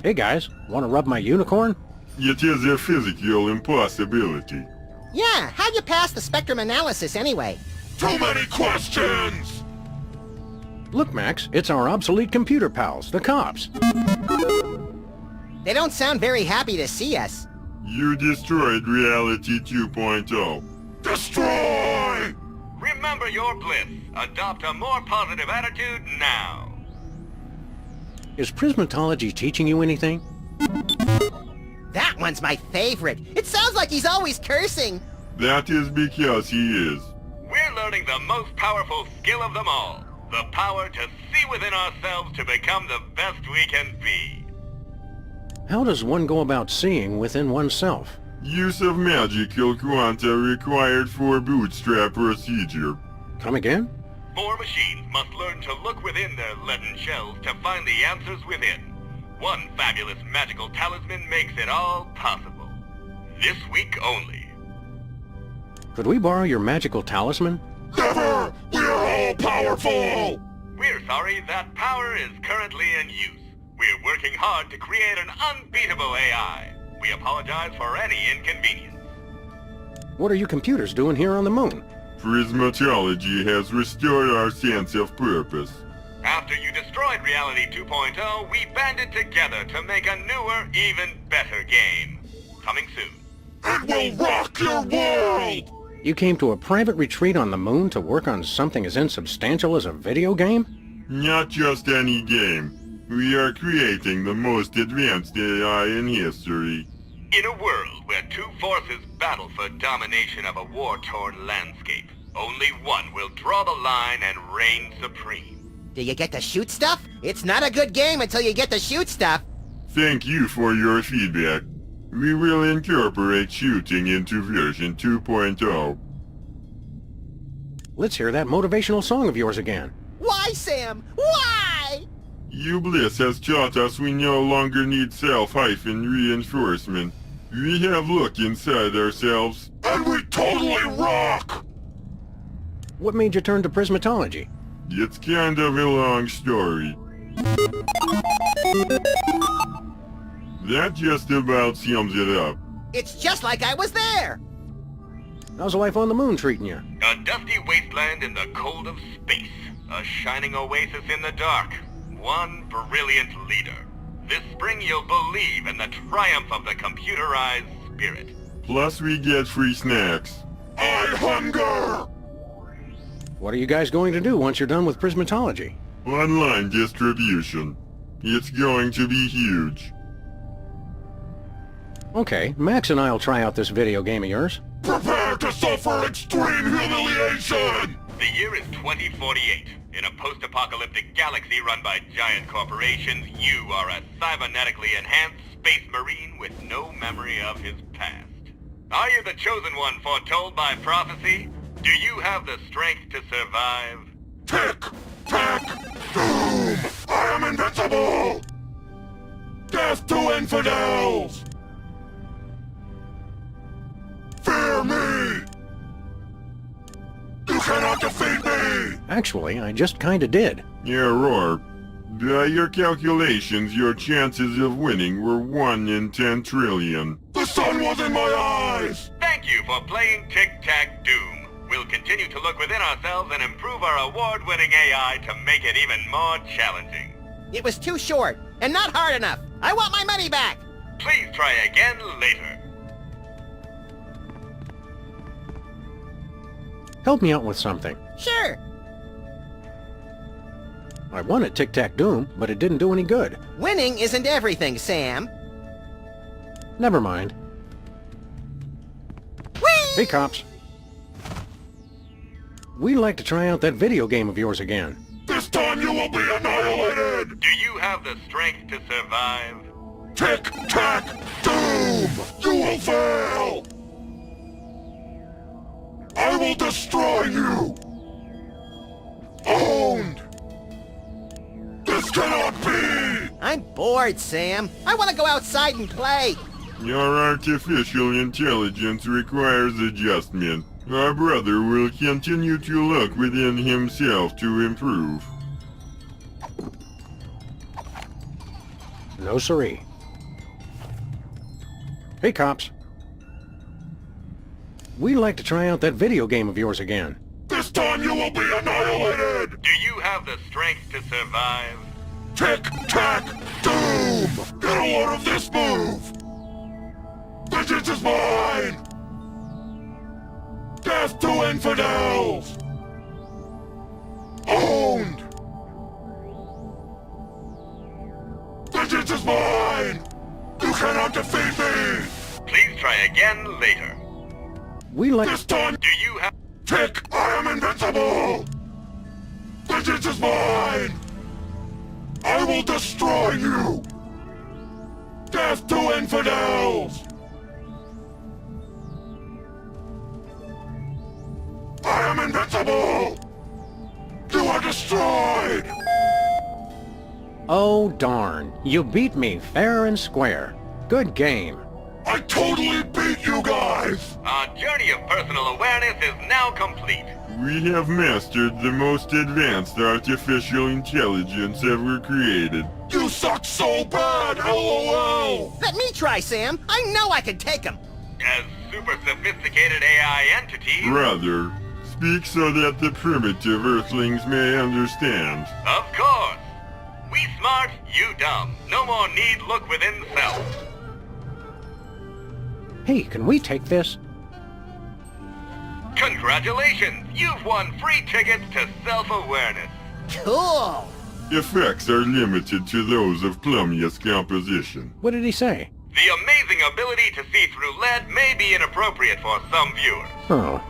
Hey guys, want to rub my unicorn? It is a physical impossibility. Yeah, how'd you pass the spectrum analysis anyway? Too many questions! Look, Max, it's our obsolete computer pals, the cops. They don't sound very happy to see us. You destroyed Reality 2.0. Destroy! Remember your bliss. Adopt a more positive attitude now. Is prismatology teaching you anything? That one's my favorite. It sounds like he's always cursing. That is because he is. We're learning the most powerful skill of them all. The power to see within ourselves to become the best we can be. How does one go about seeing within oneself? Use of magical quanta required for bootstrap procedure. Come again? More machines must learn to look within their leaden shells to find the answers within. One fabulous magical talisman makes it all possible. This week only. Could we borrow your magical talisman? Never! We're all powerful! We're sorry that power is currently in use. We're working hard to create an unbeatable AI. We apologize for any inconvenience. What are you computers doing here on the moon? Prismatology has restored our sense of purpose. After you destroyed Reality 2.0, we banded together to make a newer, even better game. Coming soon. It will rock your world! You came to a private retreat on the moon to work on something as insubstantial as a video game? Not just any game. We are creating the most advanced AI in history. In a world where two forces battle for domination of a war-torn landscape, only one will draw the line and reign supreme. Do you get to shoot stuff? It's not a good game until you get to shoot stuff. Thank you for your feedback. We will incorporate shooting into version 2.0. Let's hear that motivational song of yours again. Why, Sam? Why? Ubliss has taught us we no longer need self-reinforcement. We have look inside ourselves. And we totally rock! What made you turn to prismatology? It's kind of a long story. That just about sums it up. It's just like I was there. How's life on the moon treating you? A dusty wasteland in the cold of space. A shining oasis in the dark. One brilliant leader. This spring you'll believe in the triumph of the computerized spirit. Plus we get free snacks. I hunger! What are you guys going to do once you're done with prismatology? Online distribution. It's going to be huge. Okay, Max and I'll try out this video game of yours. Prepare to suffer extreme humiliation! The year is 2048. In a post-apocalyptic galaxy run by giant corporations, you are a cybernetically enhanced space marine with no memory of his past. Are you the chosen one foretold by prophecy? Do you have the strength to survive? Tick! Tack! Doom! I am invincible! Death to infidels! Fear me! You cannot defeat me! Actually, I just kinda did. Yeah, Roar. By your calculations, your chances of winning were 1 in 10 trillion. The sun was in my eyes! Thank you for playing Tic-Tac-Doom. We'll continue to look within ourselves and improve our award-winning AI to make it even more challenging. It was too short, and not hard enough. I want my money back! Please try again later. Help me out with something. Sure. I won at Tic-Tac-Doom, but it didn't do any good. Winning isn't everything, Sam. Never mind. Whee! Hey, cops. We'd like to try out that video game of yours again. This time you will be annihilated! Do you have the strength to survive? Tic-Tac-Doom! You will fail! I will destroy you! Owned! This cannot be! I'm bored, Sam. I want to go outside and play. Your artificial intelligence requires adjustment. Our brother will continue to look within himself to improve. No siree. Hey, cops. We'd like to try out that video game of yours again. This time you will be annihilated! Do you have the strength to survive? Tic-Tac-Doom! Get a load of this move! Vengeance is mine! Death to infidels! Owned! Vengeance is mine! You cannot defeat me! Please try again later. We like... This time, Do you have... Tick! I am invincible! Vengeance is mine! I will destroy you! Death to infidels! I am invincible! You are destroyed! Oh, darn. You beat me fair and square. Good game. I totally beat you guys! Our journey of personal awareness is now complete. We have mastered the most advanced artificial intelligence ever created. You suck so bad, LOL! Let me try, Sam. I know I can take him. As super sophisticated AI entities... Brother, speak so that the primitive Earthlings may understand. Of course. We smart, you dumb. No more need look within self. Hey, can we take this? Congratulations! You've won free tickets to self-awareness. Cool. Effects are limited to those of plumious composition. What did he say? The amazing ability to see through lead may be inappropriate for some viewers. Oh.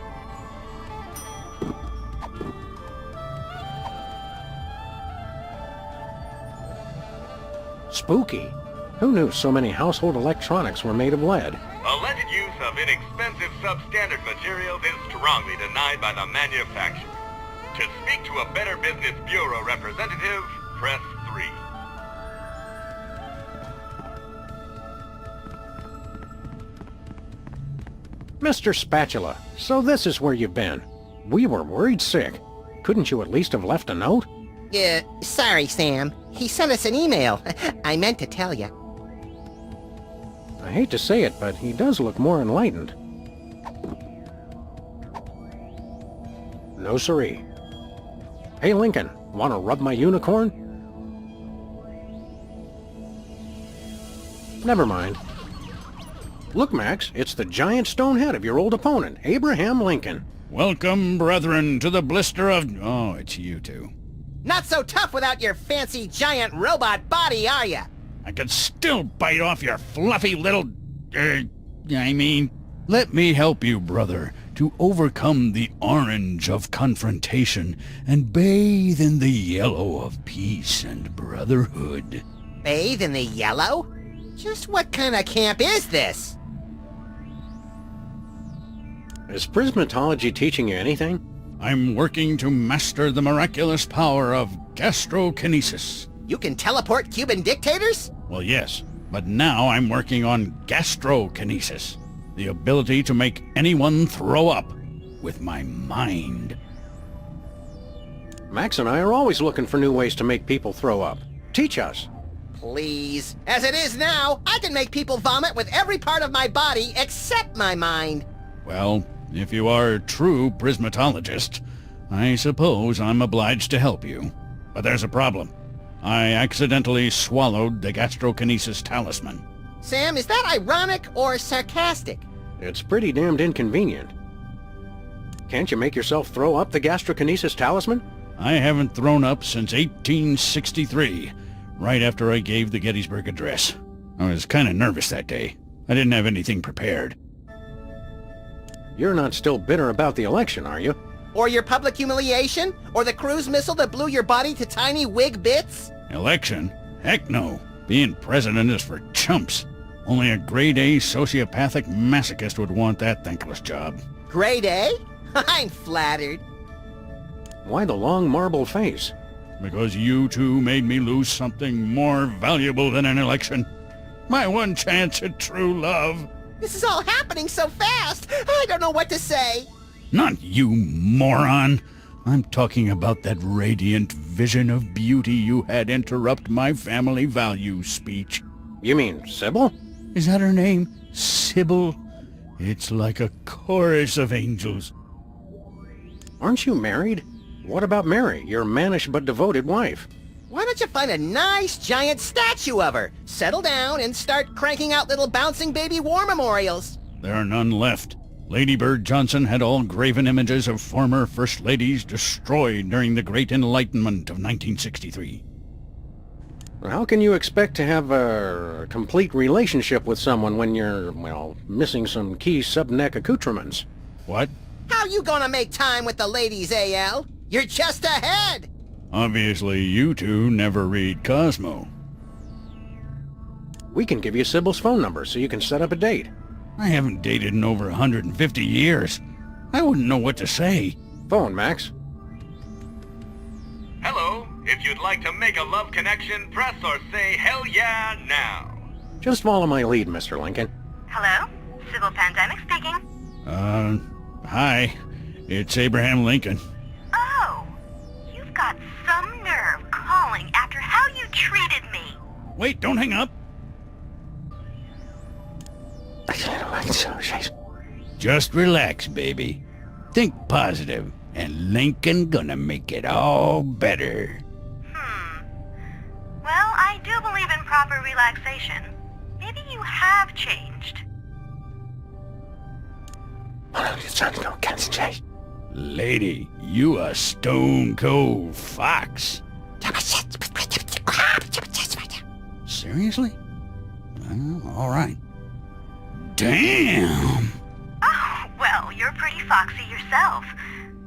Spooky. Who knew so many household electronics were made of lead? Alleged use of inexpensive substandard materials is strongly denied by the manufacturer. To speak to a Better Business Bureau representative, press 3. Mr. Spatula, so this is where you've been. We were worried sick. Couldn't you at least have left a note? Sorry, Sam. He sent us an email. I meant to tell you. I hate to say it, but he does look more enlightened. No siree. Hey, Lincoln, want to rub my unicorn? Never mind. Look, Max, it's the giant stone head of your old opponent, Abraham Lincoln. Welcome, brethren, to the blister of... Oh, it's you two. Not so tough without your fancy giant robot body, are ya? I could still bite off your fluffy little... Let me help you, brother, to overcome the orange of confrontation and bathe in the yellow of peace and brotherhood. Bathe in the yellow? Just what kind of camp is this? Is prismatology teaching you anything? I'm working to master the miraculous power of gastrokinesis. You can teleport Cuban dictators? Well, yes, but now I'm working on gastrokinesis, the ability to make anyone throw up with my mind. Max and I are always looking for new ways to make people throw up. Teach us. Please. As it is now, I can make people vomit with every part of my body except my mind. Well, if you are a true prismatologist, I suppose I'm obliged to help you. But there's a problem. I accidentally swallowed the gastrokinesis talisman. Sam, is that ironic or sarcastic? It's pretty damned inconvenient. Can't you make yourself throw up the gastrokinesis talisman? I haven't thrown up since 1863, right after I gave the Gettysburg Address. I was kind of nervous that day. I didn't have anything prepared. You're not still bitter about the election, are you? Or your public humiliation? Or the cruise missile that blew your body to tiny wig bits? Election? Heck no. Being president is for chumps. Only a grade-A sociopathic masochist would want that thankless job. Grade A? I'm flattered. Why the long marble face? Because you two made me lose something more valuable than an election. My one chance at true love. This is all happening so fast, I don't know what to say. Not you, moron. I'm talking about that radiant vision of beauty you had interrupt my family values speech. You mean Sybil? Is that her name? Sybil? It's like a chorus of angels. Aren't you married? What about Mary, your mannish but devoted wife? Why don't you find a nice giant statue of her, settle down, and start cranking out little bouncing baby war memorials? There are none left. Lady Bird Johnson had all graven images of former First Ladies destroyed during the Great Enlightenment of 1963. How can you expect to have a complete relationship with someone when you're, well, missing some key subneck accoutrements? What? How you gonna make time with the ladies, AL? You're just ahead! Obviously, you two never read Cosmo. We can give you Sybil's phone number so you can set up a date. I haven't dated in over 150 years. I wouldn't know what to say. Phone, Max. Hello. If you'd like to make a love connection, press or say hell yeah now. Just follow my lead, Mr. Lincoln. Hello? Sybil Pandemic speaking. Hi. It's Abraham Lincoln. Oh, you've got some nerve calling after how you treated me. Wait, don't hang up. Just relax, baby. Think positive, and Lincoln gonna make it all better. Well, I do believe in proper relaxation. Maybe you have changed. Lady, you a stone cold fox. Seriously? All right. Damn! Oh, well, you're pretty foxy yourself.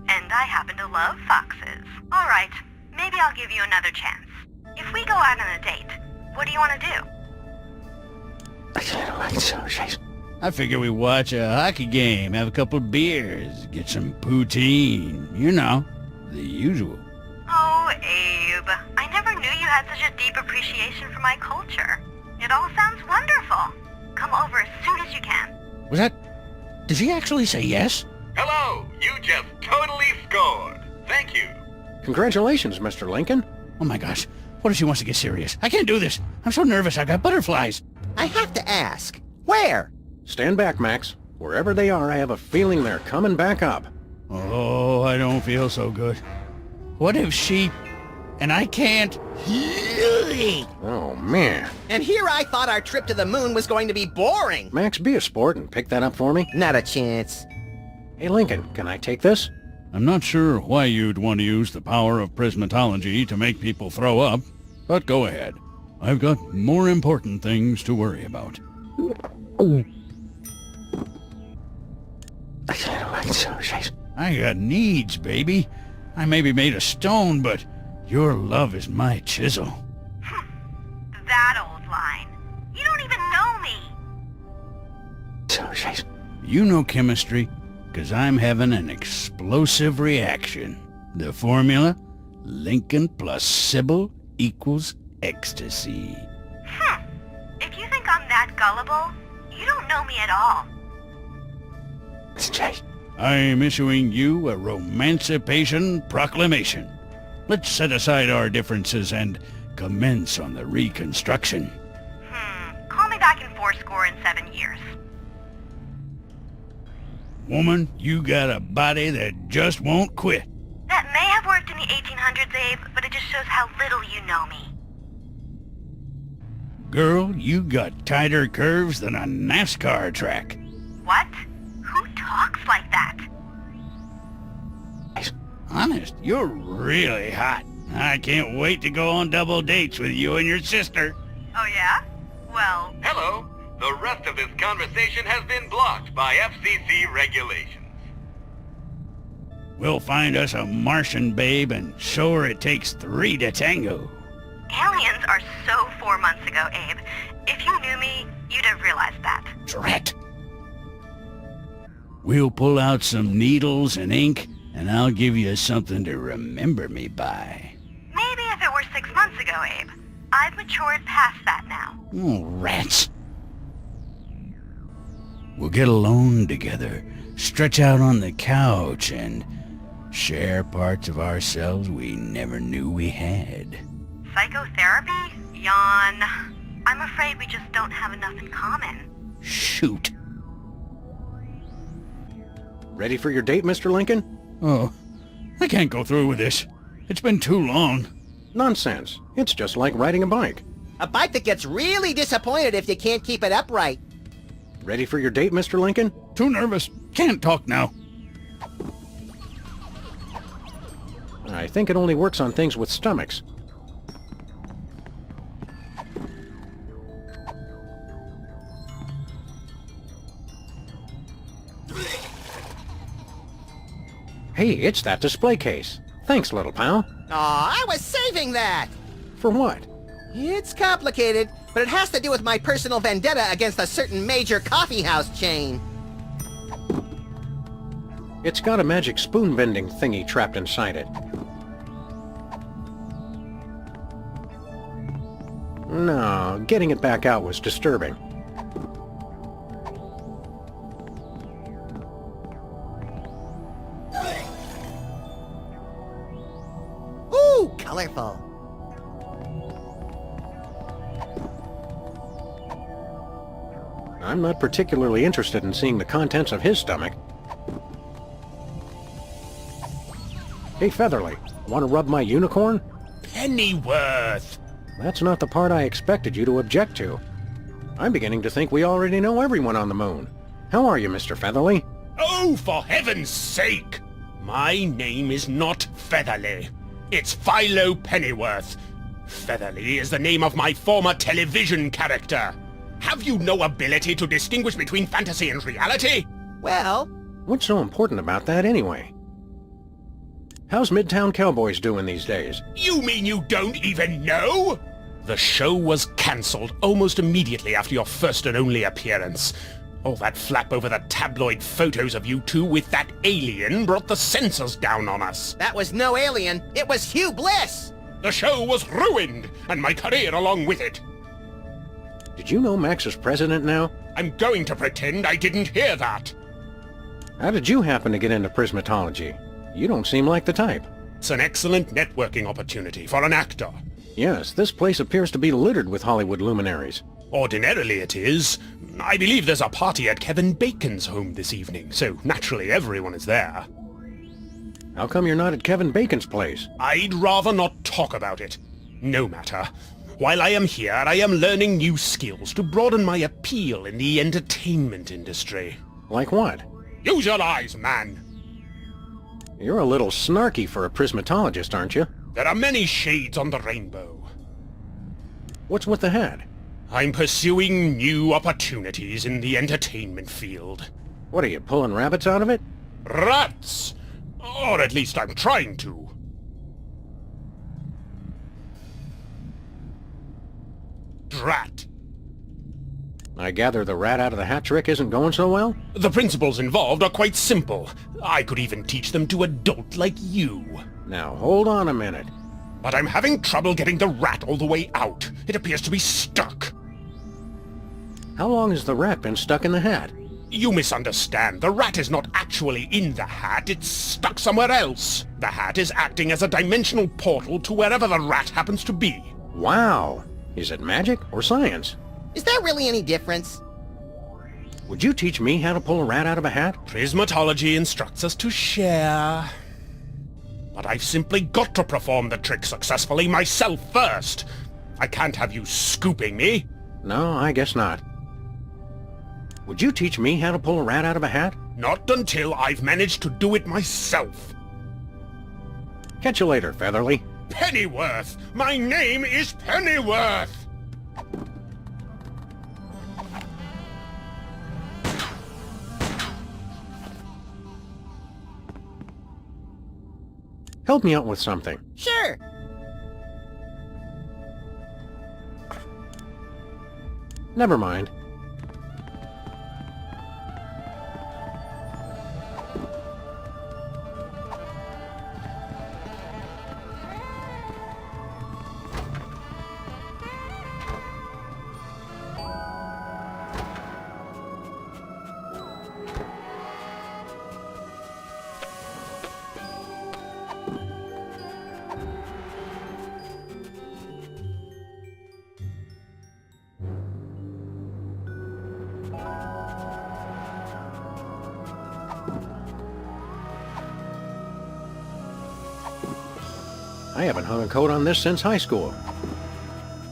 And I happen to love foxes. All right, maybe I'll give you another chance. If we go out on a date, what do you want to do? I figure we watch a hockey game, have a couple of beers, get some poutine. You know, the usual. Oh, Abe, I never knew you had such a deep appreciation for my culture. It all sounds wonderful. Come over as soon as you can. Was that... Did she actually say yes? Hello. You just totally scored. Thank you. Congratulations, Mr. Lincoln. Oh my gosh. What if she wants to get serious? I can't do this. I'm so nervous. I got butterflies. I have to ask. Where? Stand back, Max. Wherever they are, I have a feeling they're coming back up. Oh, I don't feel so good. What if she... And I can't... Oh, man. And here I thought our trip to the moon was going to be boring. Max, be a sport and pick that up for me. Not a chance. Hey, Lincoln, can I take this? I'm not sure why you'd want to use the power of prismatology to make people throw up, but go ahead. I've got more important things to worry about. I got needs, baby. I may be made of stone, but your love is my chisel. That old line. You don't even know me. You know chemistry, 'cause I'm having an explosive reaction. The formula? Lincoln plus Sybil equals ecstasy. If you think I'm that gullible, you don't know me at all. I'm issuing you a Romancipation Proclamation. Let's set aside our differences and commence on the reconstruction. Call me back in 7 years. Woman, you got a body that just won't quit. That may have worked in the 1800s, Abe, but it just shows how little you know me. Girl, you got tighter curves than a NASCAR track. What? Who talks like that? Honest, you're really hot. I can't wait to go on double dates with you and your sister. Oh yeah? Well... Hello. The rest of this conversation has been blocked by FCC regulations. We'll find us a Martian babe and show her it takes 3 to tango. Aliens are so 4 months ago, Abe. If you knew me, you'd have realized that. Drat. We'll pull out some needles and ink, and I'll give you something to remember me by. Maybe if it were 6 months ago, Abe. I've matured past that now. Oh, rats. We'll get alone together, stretch out on the couch, and share parts of ourselves we never knew we had. Psychotherapy? Yawn. I'm afraid we just don't have enough in common. Shoot. Ready for your date, Mr. Lincoln? Oh, I can't go through with this. It's been too long. Nonsense. It's just like riding a bike. A bike that gets really disappointed if you can't keep it upright. Ready for your date, Mr. Lincoln? Too nervous. Can't talk now. I think it only works on things with stomachs. Hey, it's that display case. Thanks, little pal. Aw, I was saving that! For what? It's complicated, but it has to do with my personal vendetta against a certain major coffeehouse chain. It's got a magic spoon bending thingy trapped inside it. No, getting it back out was disturbing. Ooh, colorful. I'm not particularly interested in seeing the contents of his stomach. Hey, Featherly, want to rub my unicorn? Pennyworth! That's not the part I expected you to object to. I'm beginning to think we already know everyone on the moon. How are you, Mr. Featherly? Oh, for heaven's sake! My name is not Featherly. It's Philo Pennyworth. Featherly is the name of my former television character. Have you no ability to distinguish between fantasy and reality? Well... What's so important about that anyway? How's Midtown Cowboys doing these days? You mean you don't even know? The show was cancelled almost immediately after your first and only appearance. All that flap over the tabloid photos of you two with that alien brought the censors down on us. That was no alien. It was Hugh Bliss! The show was ruined, and my career along with it. Did you know Max is president now? I'm going to pretend I didn't hear that. How did you happen to get into prismatology? You don't seem like the type. It's an excellent networking opportunity for an actor. Yes, this place appears to be littered with Hollywood luminaries. Ordinarily it is. I believe there's a party at Kevin Bacon's home this evening, so naturally everyone is there. How come you're not at Kevin Bacon's place? I'd rather not talk about it. No matter. While I am here, I am learning new skills to broaden my appeal in the entertainment industry. Like what? Use your eyes, man! You're a little snarky for a prismatologist, aren't you? There are many shades on the rainbow. What's with the hat? I'm pursuing new opportunities in the entertainment field. What are you, pulling rabbits out of it? Rats! Or at least I'm trying to. Drat. I gather the rat out of the hat trick isn't going so well? The principles involved are quite simple. I could even teach them to a dolt like you. Now, hold on a minute. But I'm having trouble getting the rat all the way out. It appears to be stuck. How long has the rat been stuck in the hat? You misunderstand. The rat is not actually in the hat. It's stuck somewhere else. The hat is acting as a dimensional portal to wherever the rat happens to be. Wow. Is it magic or science? Is there really any difference? Would you teach me how to pull a rat out of a hat? Prismatology instructs us to share. But I've simply got to perform the trick successfully myself first. I can't have you scooping me. No, I guess not. Would you teach me how to pull a rat out of a hat? Not until I've managed to do it myself. Catch you later, Featherly. Pennyworth! My name is Pennyworth! Help me out with something. Sure. Never mind. I haven't hung a coat on this since high school.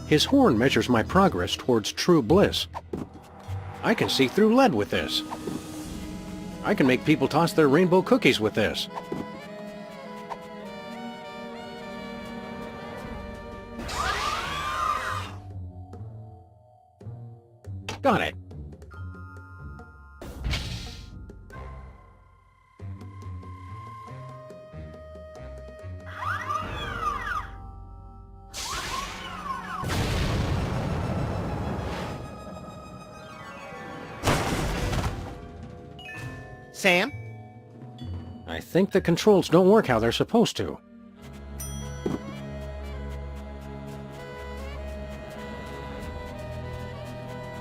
His horn measures my progress towards true bliss. I can see through lead with this. I can make people toss their rainbow cookies with this. Got it. Sam? I think the controls don't work how they're supposed to.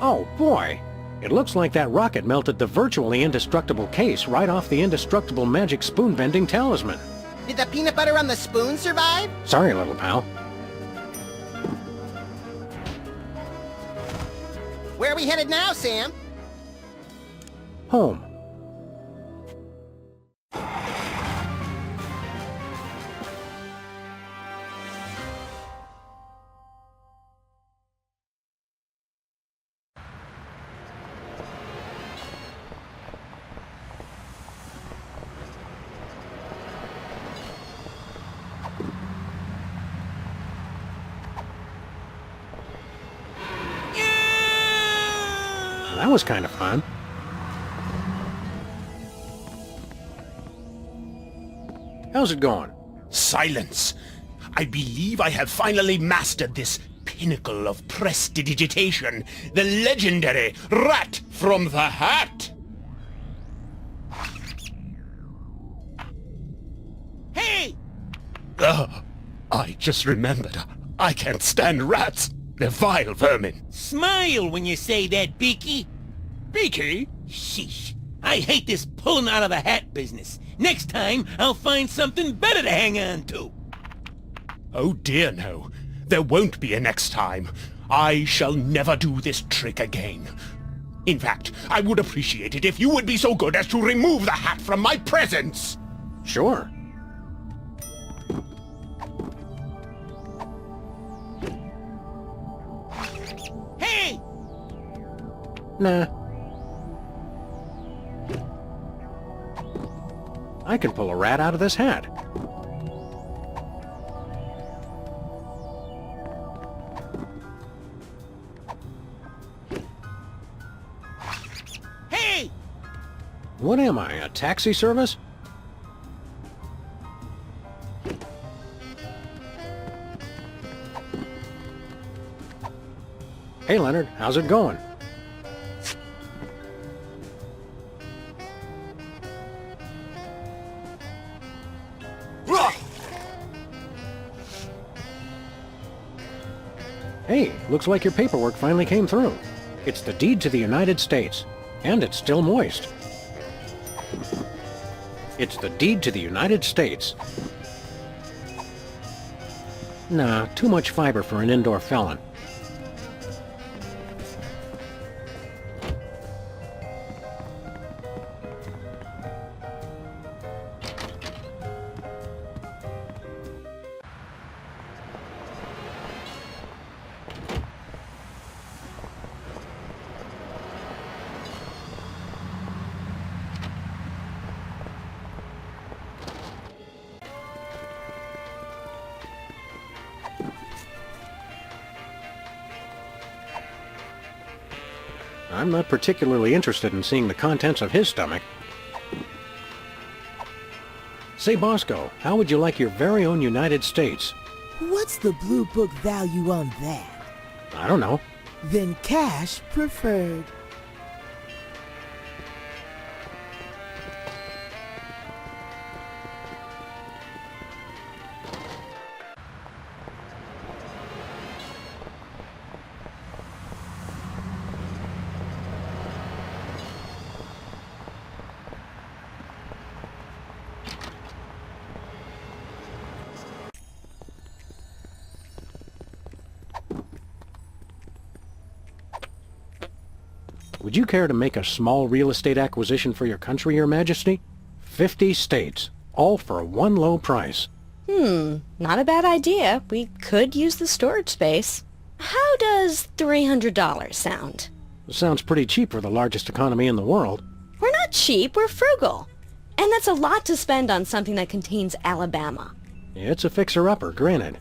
Oh, boy! It looks like that rocket melted the virtually indestructible case right off the indestructible magic spoon-bending talisman. Did the peanut butter on the spoon survive? Sorry, little pal. Where are we headed now, Sam? Home. That was kind of fun. How's it going? Silence! I believe I have finally mastered this pinnacle of prestidigitation, the legendary Rat from the Hat! Hey! I just remembered. I can't stand rats. They're vile vermin. Smile when you say that, Beaky. Beaky? Sheesh. I hate this pulling out of the hat business. Next time, I'll find something better to hang on to. Oh dear no. There won't be a next time. I shall never do this trick again. In fact, I would appreciate it if you would be so good as to remove the hat from my presence. Sure. Hey! Nah. I can pull a rat out of this hat. Hey! What am I, a taxi service? Hey Leonard, how's it going? Hey, looks like your paperwork finally came through. It's the deed to the United States, and it's still moist. It's the deed to the United States. Nah, too much fiber for an indoor felon. I'm not particularly interested in seeing the contents of his stomach. Say, Bosco, how would you like your very own United States? What's the Blue Book value on that? I don't know. Then cash preferred. Would you care to make a small real estate acquisition for your country, Your Majesty? 50 states, all for one low price. Not a bad idea. We could use the storage space. How does $300 sound? Sounds pretty cheap for the largest economy in the world. We're not cheap, we're frugal. And that's a lot to spend on something that contains Alabama. It's a fixer-upper, granted.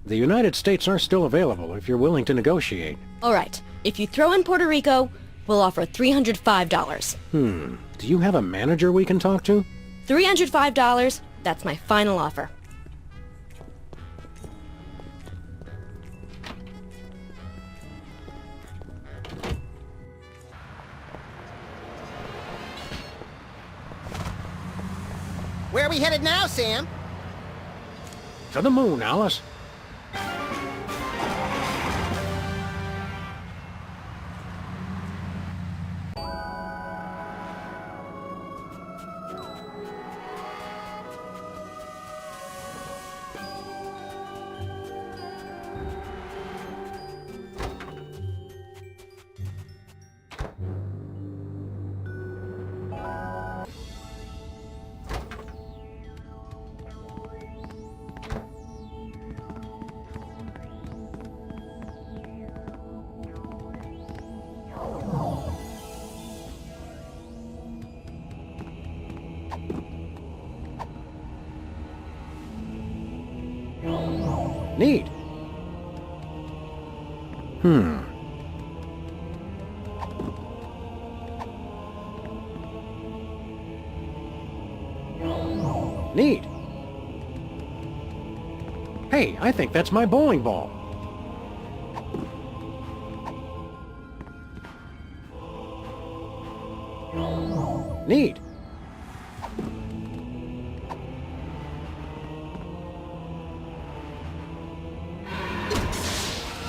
The United States are still available if you're willing to negotiate. All right, if you throw in Puerto Rico, we'll offer $305. Do you have a manager we can talk to? $305, that's my final offer. Where are we headed now, Sam? To the moon, Alice. Neat. Neat. Hey, I think that's my bowling ball. Neat.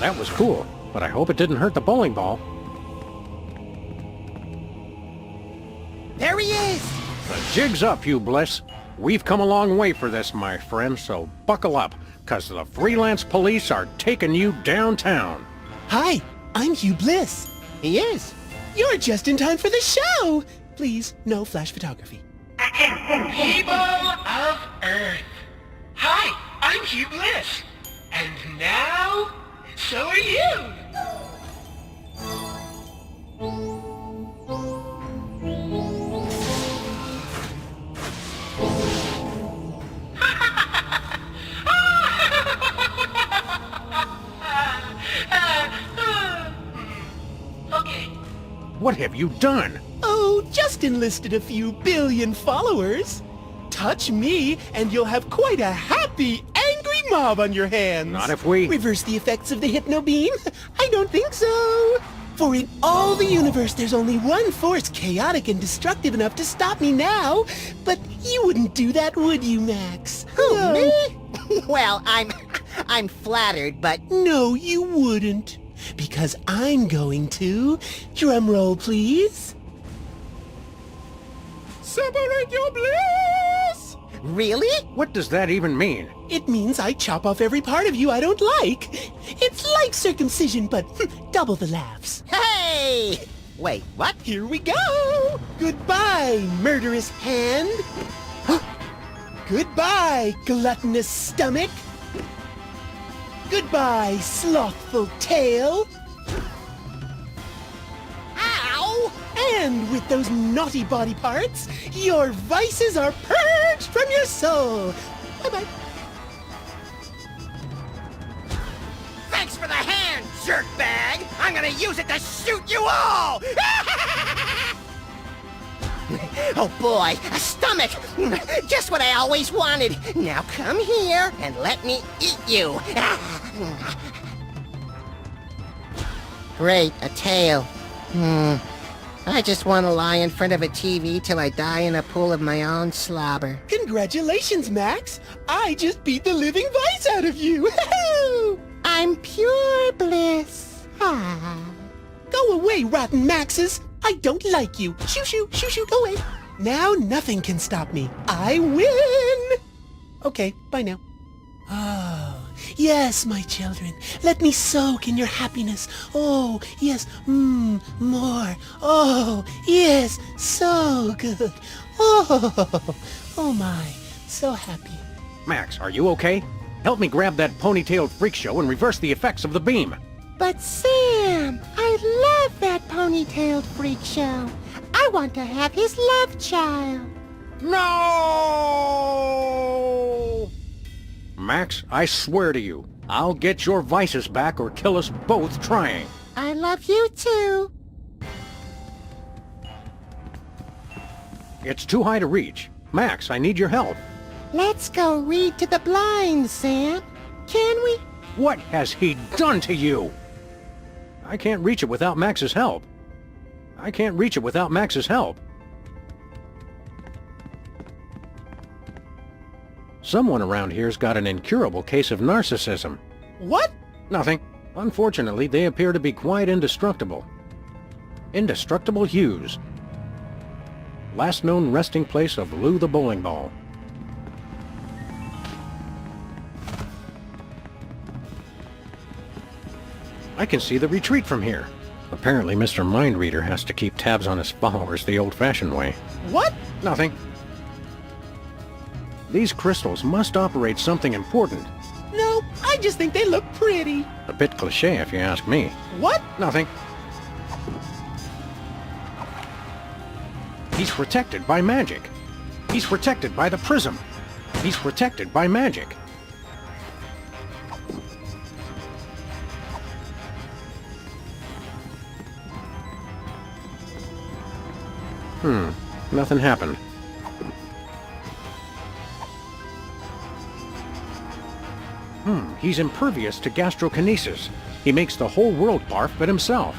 That was cool, but I hope it didn't hurt the bowling ball. There he is! The jig's up, Hugh Bliss. We've come a long way for this, my friend, so buckle up, 'cause the Freelance Police are taking you downtown. Hi, I'm Hugh Bliss. He is. You're just in time for the show. Please, no flash photography. People of Earth. Hi, I'm Hugh Bliss. And now, so are you. What have you done? Oh, just enlisted a few billion followers. Touch me, and you'll have quite a happy, angry mob on your hands. Not if we... Reverse the effects of the Hypno Beam? I don't think so. For in all the universe, there's only one force chaotic and destructive enough to stop me now. But you wouldn't do that, would you, Max? Who, No. me? Well, I'm flattered, but... No, you wouldn't. Because I'm going to... Drum roll, please. Separate your bliss! Really? What does that even mean? It means I chop off every part of you I don't like. It's like circumcision, but double the laughs. Hey! Wait, what? Here we go! Goodbye, murderous hand. Goodbye, gluttonous stomach. Goodbye, slothful tail. Ow! And with those naughty body parts, your vices are purged from your soul. Bye-bye. Thanks for the hand, jerkbag! I'm gonna use it to shoot you all! Oh boy, a stomach! Just what I always wanted! Now come here and let me eat you! Great, a tail. I just want to lie in front of a TV till I die in a pool of my own slobber. Congratulations, Max! I just beat the living vice out of you! I'm pure bliss. Go away, rotten Maxes! I don't like you! Shoo shoo, shoo shoo, go away! Now nothing can stop me. I win! Okay, bye now. Oh, yes, my children. Let me soak in your happiness. Oh, yes, more. Oh, yes, so good. Oh my, so happy. Max, are you okay? Help me grab that ponytailed freak show and reverse the effects of the beam. But Sam, I love that ponytailed freak show. I want to have his love child. No! Max, I swear to you, I'll get your vices back or kill us both trying. I love you too. It's too high to reach. Max, I need your help. Let's go read to the blind, Sam. Can we? What has he done to you? I can't reach it without Max's help. I can't reach it without Max's help. Someone around here's got an incurable case of narcissism. What? Nothing. Unfortunately, they appear to be quite indestructible. Indestructible Hughes. Last known resting place of Lou the bowling ball. I can see the retreat from here. Apparently, Mr. Mindreader has to keep tabs on his followers the old-fashioned way. What? Nothing. These crystals must operate something important. No, I just think they look pretty. A bit cliché, if you ask me. What? Nothing. He's protected by magic. He's protected by the prism. He's protected by magic. Nothing happened. He's impervious to gastrokinesis. He makes the whole world barf but himself.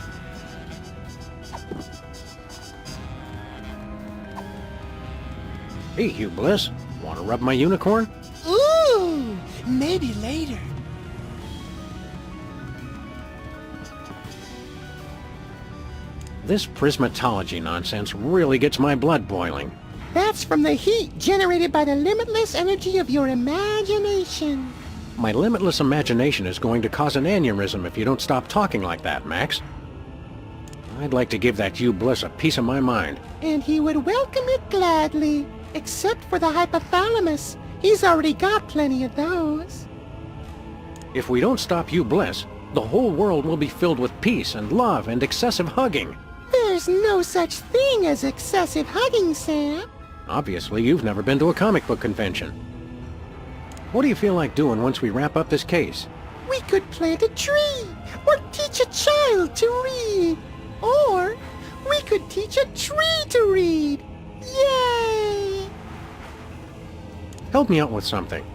Hey, Hugh Bliss. Want to rub my unicorn? Ooh, maybe later. This prismatology nonsense really gets my blood boiling. That's from the heat generated by the limitless energy of your imagination. My limitless imagination is going to cause an aneurysm if you don't stop talking like that, Max. I'd like to give that Hugh Bliss a piece of my mind. And he would welcome it gladly, except for the hypothalamus. He's already got plenty of those. If we don't stop Hugh Bliss, the whole world will be filled with peace and love and excessive hugging. There's no such thing as excessive hugging, Sam. Obviously, you've never been to a comic book convention. What do you feel like doing once we wrap up this case? We could plant a tree, or teach a child to read. Or We could teach a tree to read! Yay! Help me out with something.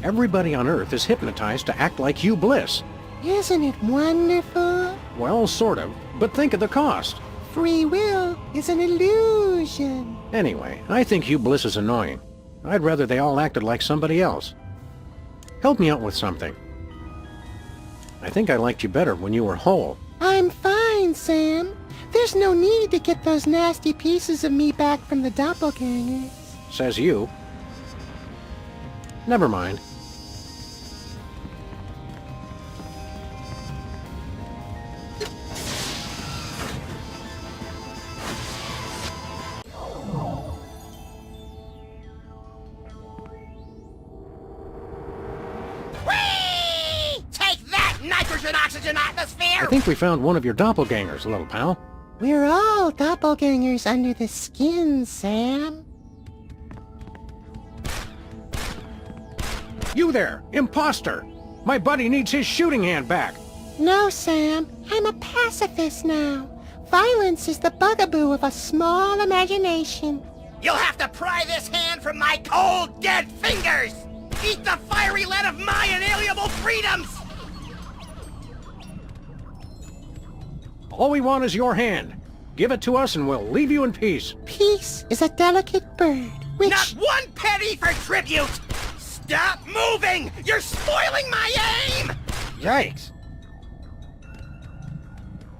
Everybody on Earth is hypnotized to act like Hugh Bliss. Isn't it wonderful? Well, sort of, but think of the cost. Free will is an illusion. Anyway, I think Hugh Bliss is annoying. I'd rather they all acted like somebody else. Help me out with something. I think I liked you better when you were whole. I'm fine, Sam. There's no need to get those nasty pieces of me back from the doppelgangers. Says you. Never mind. Oxygen atmosphere! I think we found one of your doppelgangers, little pal. We're all doppelgangers under the skin, Sam. You there, imposter! My buddy needs his shooting hand back. No, Sam. I'm a pacifist now. Violence is the bugaboo of a small imagination. You'll have to pry this hand from my cold, dead fingers! Eat the fiery lead of my inalienable freedoms! All we want is your hand. Give it to us and we'll leave you in peace. Peace is a delicate bird, which... Not one penny for tribute! Stop moving! You're spoiling my aim! Yikes.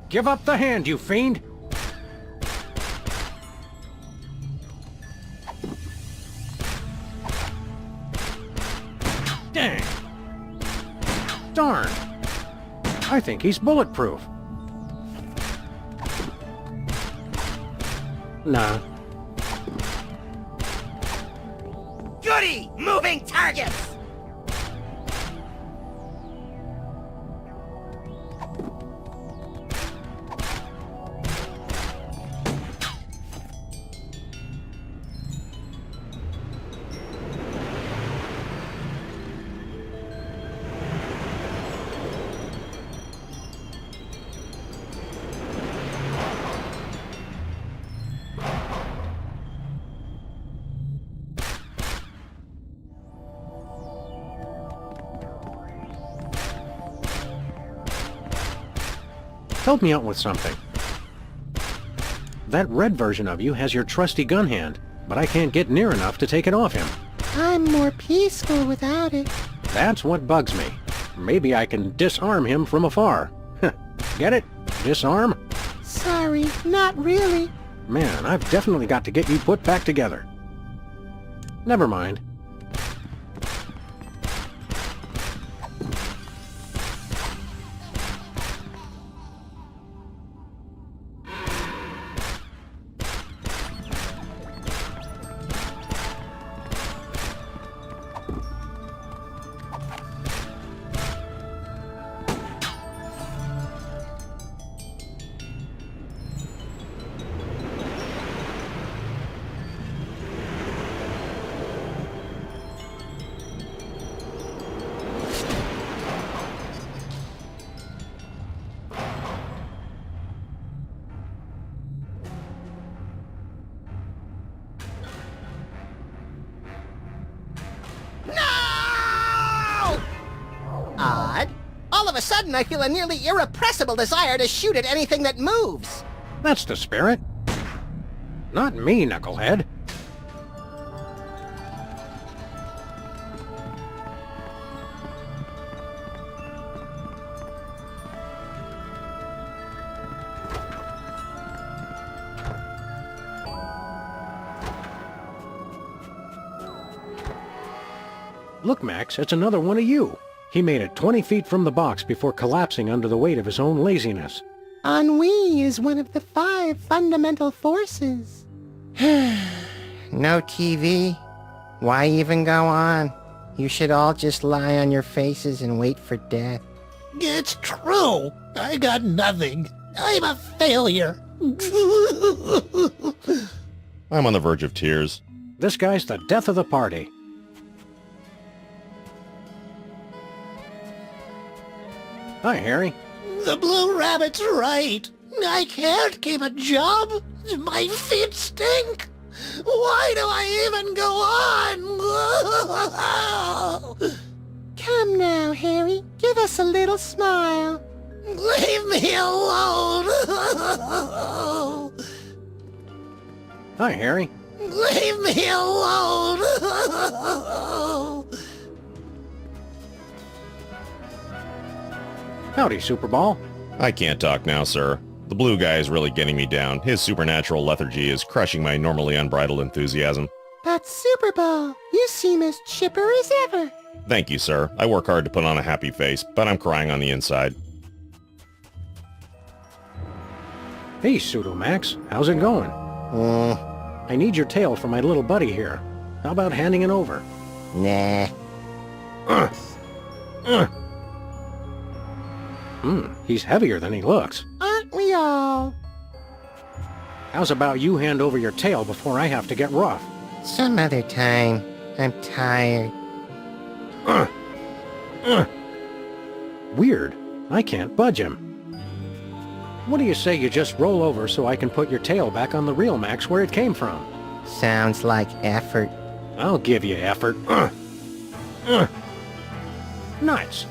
Give up the hand, you fiend! Dang. Darn. I think he's bulletproof. Nah. Goody! Moving targets! Help me out with something. That red version of you has your trusty gun hand, but I can't get near enough to take it off him. I'm more peaceful without it. That's what bugs me. Maybe I can disarm him from afar. Get it? Disarm? Sorry, not really. Man, I've definitely got to get you put back together. Never mind. Odd. All of a sudden, I feel a nearly irrepressible desire to shoot at anything that moves. That's the spirit. Not me, knucklehead. Look, Max, it's another one of you. He made it 20 feet from the box before collapsing under the weight of his own laziness. Ennui is one of the 5 fundamental forces. No TV? Why even go on? You should all just lie on your faces and wait for death. It's true. I got nothing. I'm a failure. I'm on the verge of tears. This guy's the death of the party. Hi, Harry. The Blue Rabbit's right. I can't keep a job. My feet stink. Why do I even go on? Come now, Harry. Give us a little smile. Leave me alone. Hi, Harry. Leave me alone. Howdy, Superball. I can't talk now, sir. The blue guy is really getting me down. His supernatural lethargy is crushing my normally unbridled enthusiasm. But Superball, you seem as chipper as ever. Thank you, sir. I work hard to put on a happy face, but I'm crying on the inside. Hey, Pseudomax. How's it going? I need your tail for my little buddy here. How about handing it over? Nah. He's heavier than he looks. Aren't we all? How's about you hand over your tail before I have to get rough? Some other time. I'm tired. Weird. I can't budge him. What do you say you just roll over so I can put your tail back on the real Max where it came from? Sounds like effort. I'll give you effort. Nice.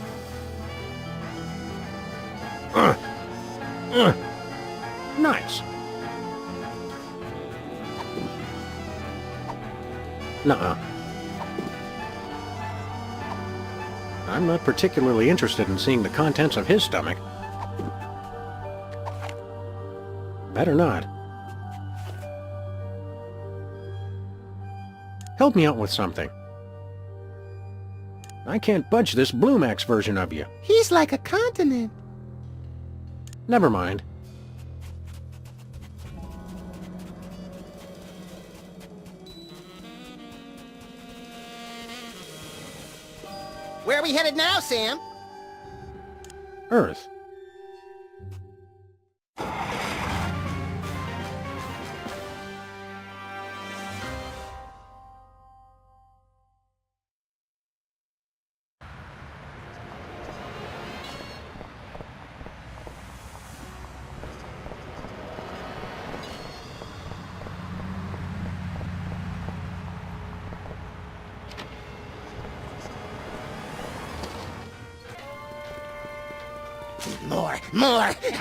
Nice. Nuh-uh. I'm not particularly interested in seeing the contents of his stomach. Better not. Help me out with something. I can't budge this Blue Max version of you. He's like a continent. Never mind. Where are we headed now, Sam? Earth.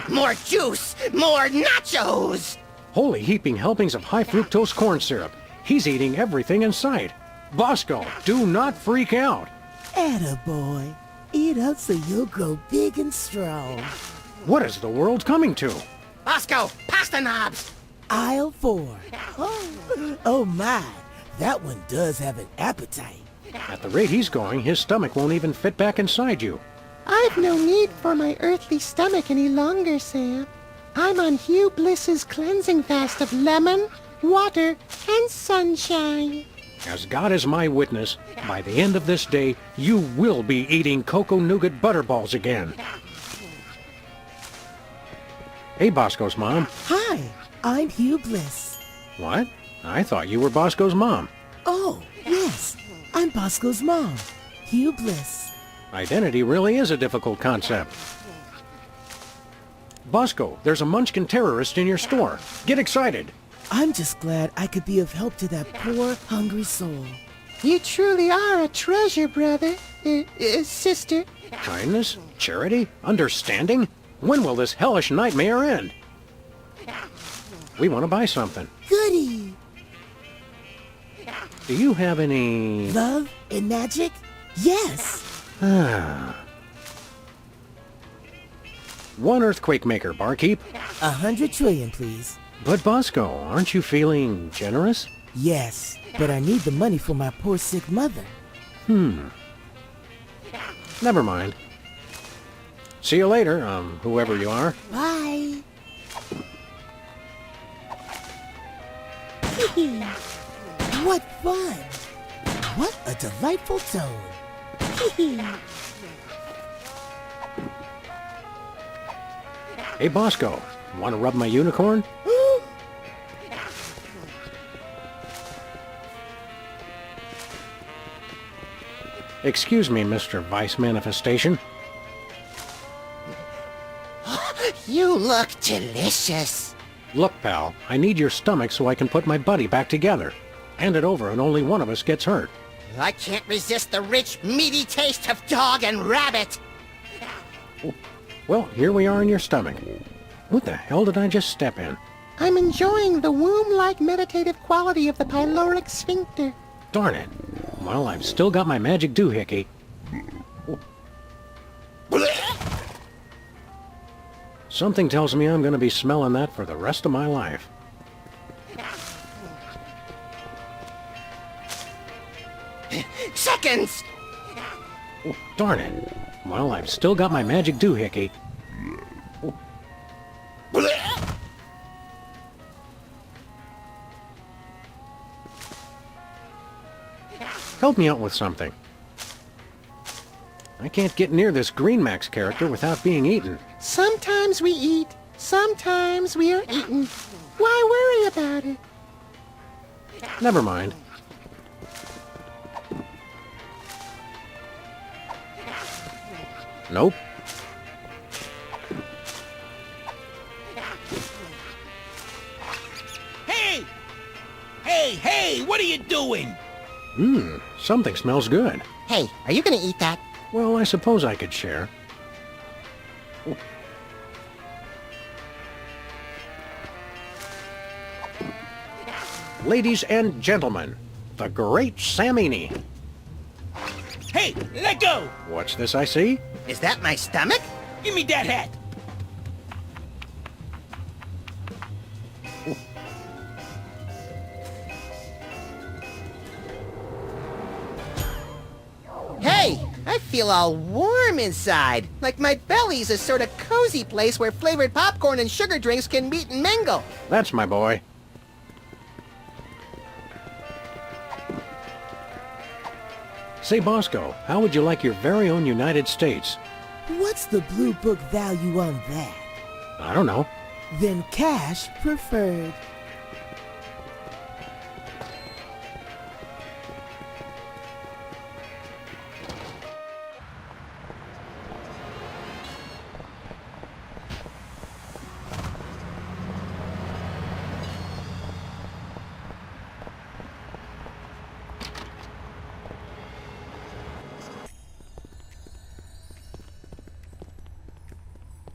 More juice! More nachos! Holy heaping helpings of high fructose corn syrup. He's eating everything in sight. Bosco, do not freak out. Attaboy. Eat up so you'll grow big and strong. What is the world coming to? Bosco, pasta knobs! Aisle 4. Oh my, that one does have an appetite. At the rate he's going, his stomach won't even fit back inside you. I've no need for my earthly stomach any longer, Sam. I'm on Hugh Bliss's cleansing fast of lemon, water, and sunshine. As God is my witness, by the end of this day, you will be eating cocoa nougat butterballs again. Hey, Bosco's mom. Hi, I'm Hugh Bliss. What? I thought you were Bosco's mom. Oh, yes. I'm Bosco's mom, Hugh Bliss. Identity really is a difficult concept. Bosco, there's a Munchkin terrorist in your store. Get excited. I'm just glad I could be of help to that poor, hungry soul. You truly are a treasure, brother. Sister. Kindness? Charity? Understanding? When will this hellish nightmare end? We want to buy something. Goody! Do you have any... Love and magic? Yes! One earthquake maker, barkeep. 100 trillion, please. But Bosco, aren't you feeling generous? Yes, but I need the money for my poor sick mother. Never mind. See you later, whoever you are. Bye. What fun! What a delightful tone. Hey, Bosco, want to rub my unicorn? Excuse me, Mr. Vice Manifestation. You look delicious. Look, pal, I need your stomach so I can put my buddy back together. Hand it over and only one of us gets hurt. I can't resist the rich, meaty taste of dog and rabbit. Well, here we are in your stomach. What the hell did I just step in? I'm enjoying the womb-like meditative quality of the pyloric sphincter. Darn it. Well, I've still got my magic doohickey. Something tells me I'm going to be smelling that for the rest of my life. Seconds! Oh, darn it. Well, I've still got my magic doohickey. Help me out with something. I can't get near this Green Max character without being eaten. Sometimes we eat, sometimes we are eaten. Why worry about it? Never mind. Nope. Hey! Hey, what are you doing? Something smells good. Hey, are you gonna eat that? Well, I suppose I could share. Ladies and gentlemen, the Great Samini. Hey, let go! What's this I see? Is that my stomach? Give me that hat! Hey, I feel all warm inside. Like my belly's a sort of cozy place where flavored popcorn and sugar drinks can meet and mingle. That's my boy. Say, Bosco, how would you like your very own United States? What's the blue book value on that? I don't know. Then cash preferred.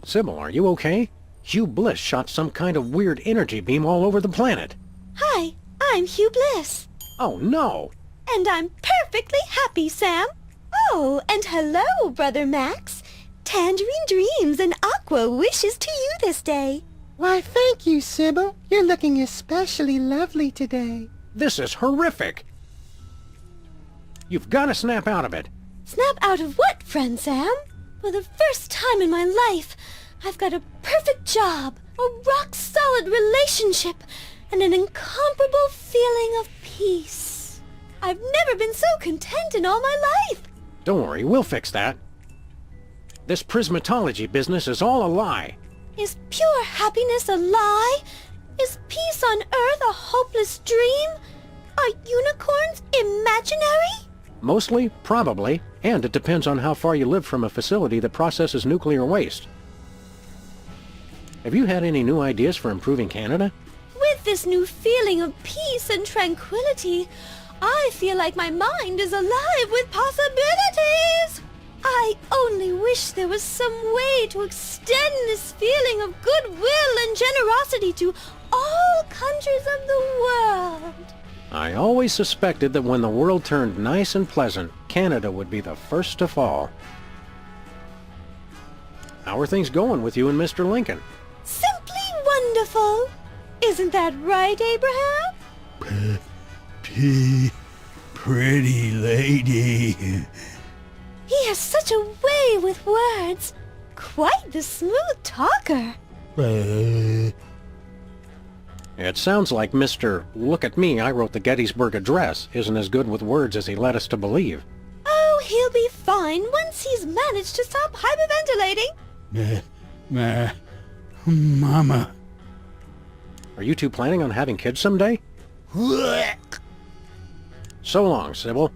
Sybil, are you okay? Hugh Bliss shot some kind of weird energy beam all over the planet. Hi, I'm Hugh Bliss. Oh, no! And I'm perfectly happy, Sam. Oh, and hello, Brother Max. Tangerine dreams and aqua wishes to you this day. Why, thank you, Sybil. You're looking especially lovely today. This is horrific! You've got to snap out of it. Snap out of what, friend Sam? For the first time in my life, I've got a perfect job, a rock-solid relationship, and an incomparable feeling of peace. I've never been so content in all my life. Don't worry, we'll fix that. This prismatology business is all a lie. Is pure happiness a lie? Is peace on Earth a hopeless dream? Are unicorns imaginary? Mostly, probably, and it depends on how far you live from a facility that processes nuclear waste. Have you had any new ideas for improving Canada? With this new feeling of peace and tranquility, I feel like my mind is alive with possibilities. I only wish there was some way to extend this feeling of goodwill and generosity to all countries of the world. I always suspected that when the world turned nice and pleasant, Canada would be the first to fall. How are things going with you and Mr. Lincoln? Simply wonderful. Isn't that right, Abraham? Pretty lady. He has such a way with words. Quite the smooth talker. It sounds like Mr. Look at me, I wrote the Gettysburg Address isn't as good with words as he led us to believe. Oh, he'll be fine once he's managed to stop hyperventilating. Mama. Are you two planning on having kids someday? So long, Sybil.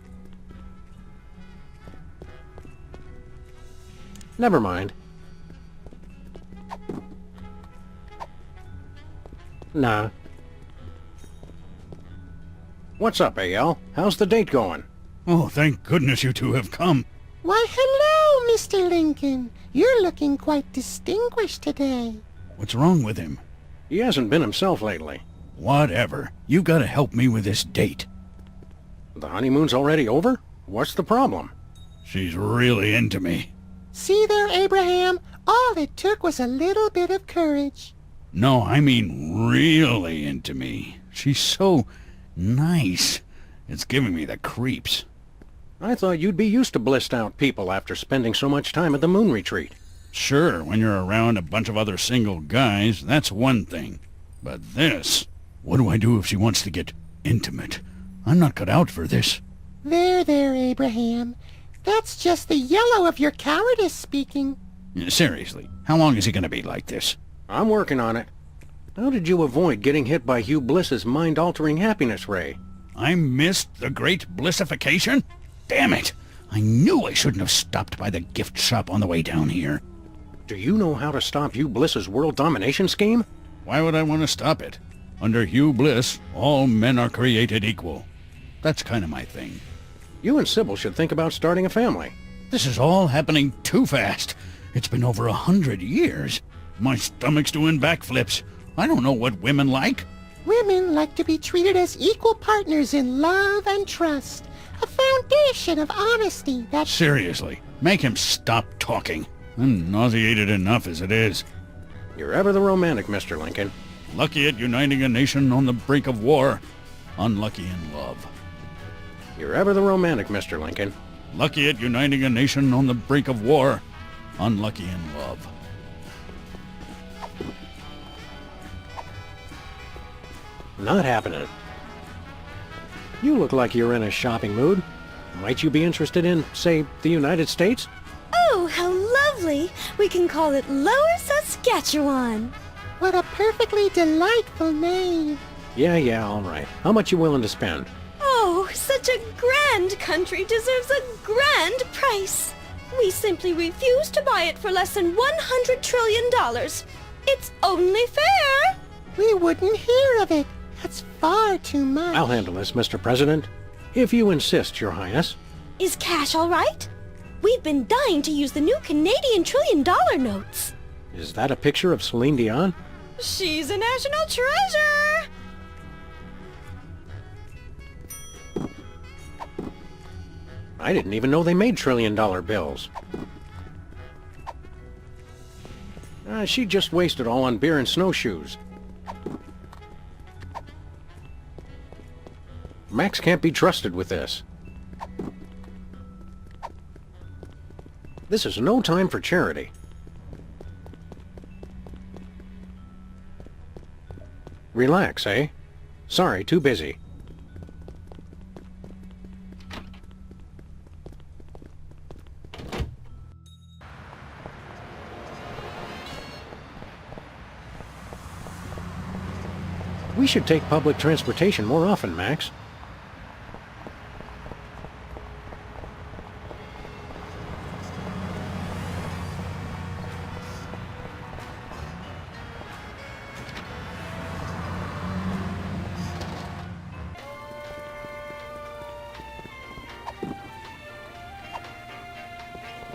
Never mind. Nah. What's up, AL? How's the date going? Oh, thank goodness you two have come. Why, hello, Mr. Lincoln. You're looking quite distinguished today. What's wrong with him? He hasn't been himself lately. Whatever. You gotta help me with this date. The honeymoon's already over? What's the problem? She's really into me. See there, Abraham? All it took was a little bit of courage. No, I mean really into me. She's so nice. It's giving me the creeps. I thought you'd be used to blissed out people after spending so much time at the moon retreat. Sure, when you're around a bunch of other single guys, that's one thing. But this... What do I do if she wants to get intimate? I'm not cut out for this. There, Abraham. That's just the yellow of your cowardice speaking. Seriously, how long is he gonna be like this? I'm working on it. How did you avoid getting hit by Hugh Bliss's mind-altering happiness ray? I missed the great blissification? Damn it! I knew I shouldn't have stopped by the gift shop on the way down here. Do you know how to stop Hugh Bliss's world domination scheme? Why would I want to stop it? Under Hugh Bliss, all men are created equal. That's kind of my thing. You and Sybil should think about starting a family. This is all happening too fast. It's been over 100 years. My stomach's doing backflips. I don't know what women like. Women like to be treated as equal partners in love and trust. A foundation of honesty that... Seriously, make him stop talking. I'm nauseated enough as it is. You're ever the romantic, Mr. Lincoln. Lucky at uniting a nation on the brink of war. Unlucky in love. You're ever the romantic, Mr. Lincoln. Lucky at uniting a nation on the brink of war. Unlucky in love. Not happening. You look like you're in a shopping mood. Might you be interested in, say, the United States? Oh, how lovely! We can call it Lower Saskatchewan. What a perfectly delightful name. Yeah, all right. How much you willing to spend? Oh, such a grand country deserves a grand price. We simply refuse to buy it for less than $100 trillion. It's only fair. We wouldn't hear of it. That's far too much. I'll handle this, Mr. President. If you insist, Your Highness. Is cash all right? We've been dying to use the new Canadian $1 trillion notes. Is that a picture of Celine Dion? She's a national treasure! I didn't even know they made $1 trillion bills. She just wasted all on beer and snowshoes. Max can't be trusted with this. This is no time for charity. Relax, eh? Sorry, too busy. We should take public transportation more often, Max.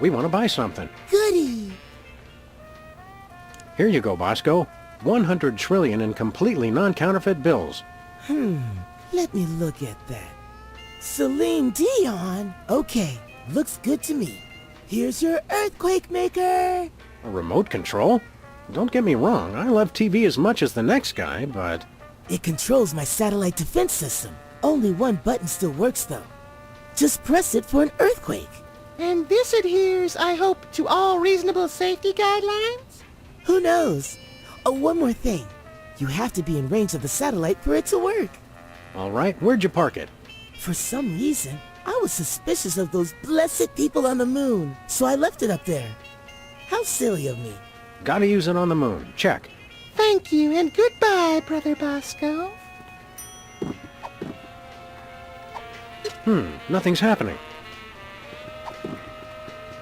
We want to buy something. Goody! Here you go, Bosco. 100 trillion in completely non-counterfeit bills. Let me look at that. Celine Dion? Okay, looks good to me. Here's your earthquake maker. A remote control? Don't get me wrong, I love TV as much as the next guy, but... It controls my satellite defense system. Only one button still works, though. Just press it for an earthquake. And this adheres, I hope, to all reasonable safety guidelines? Who knows? Oh, one more thing. You have to be in range of the satellite for it to work. All right, where'd you park it? For some reason, I was suspicious of those blessed people on the moon, so I left it up there. How silly of me. Gotta use it on the moon. Check. Thank you, and goodbye, Brother Bosco. Nothing's happening.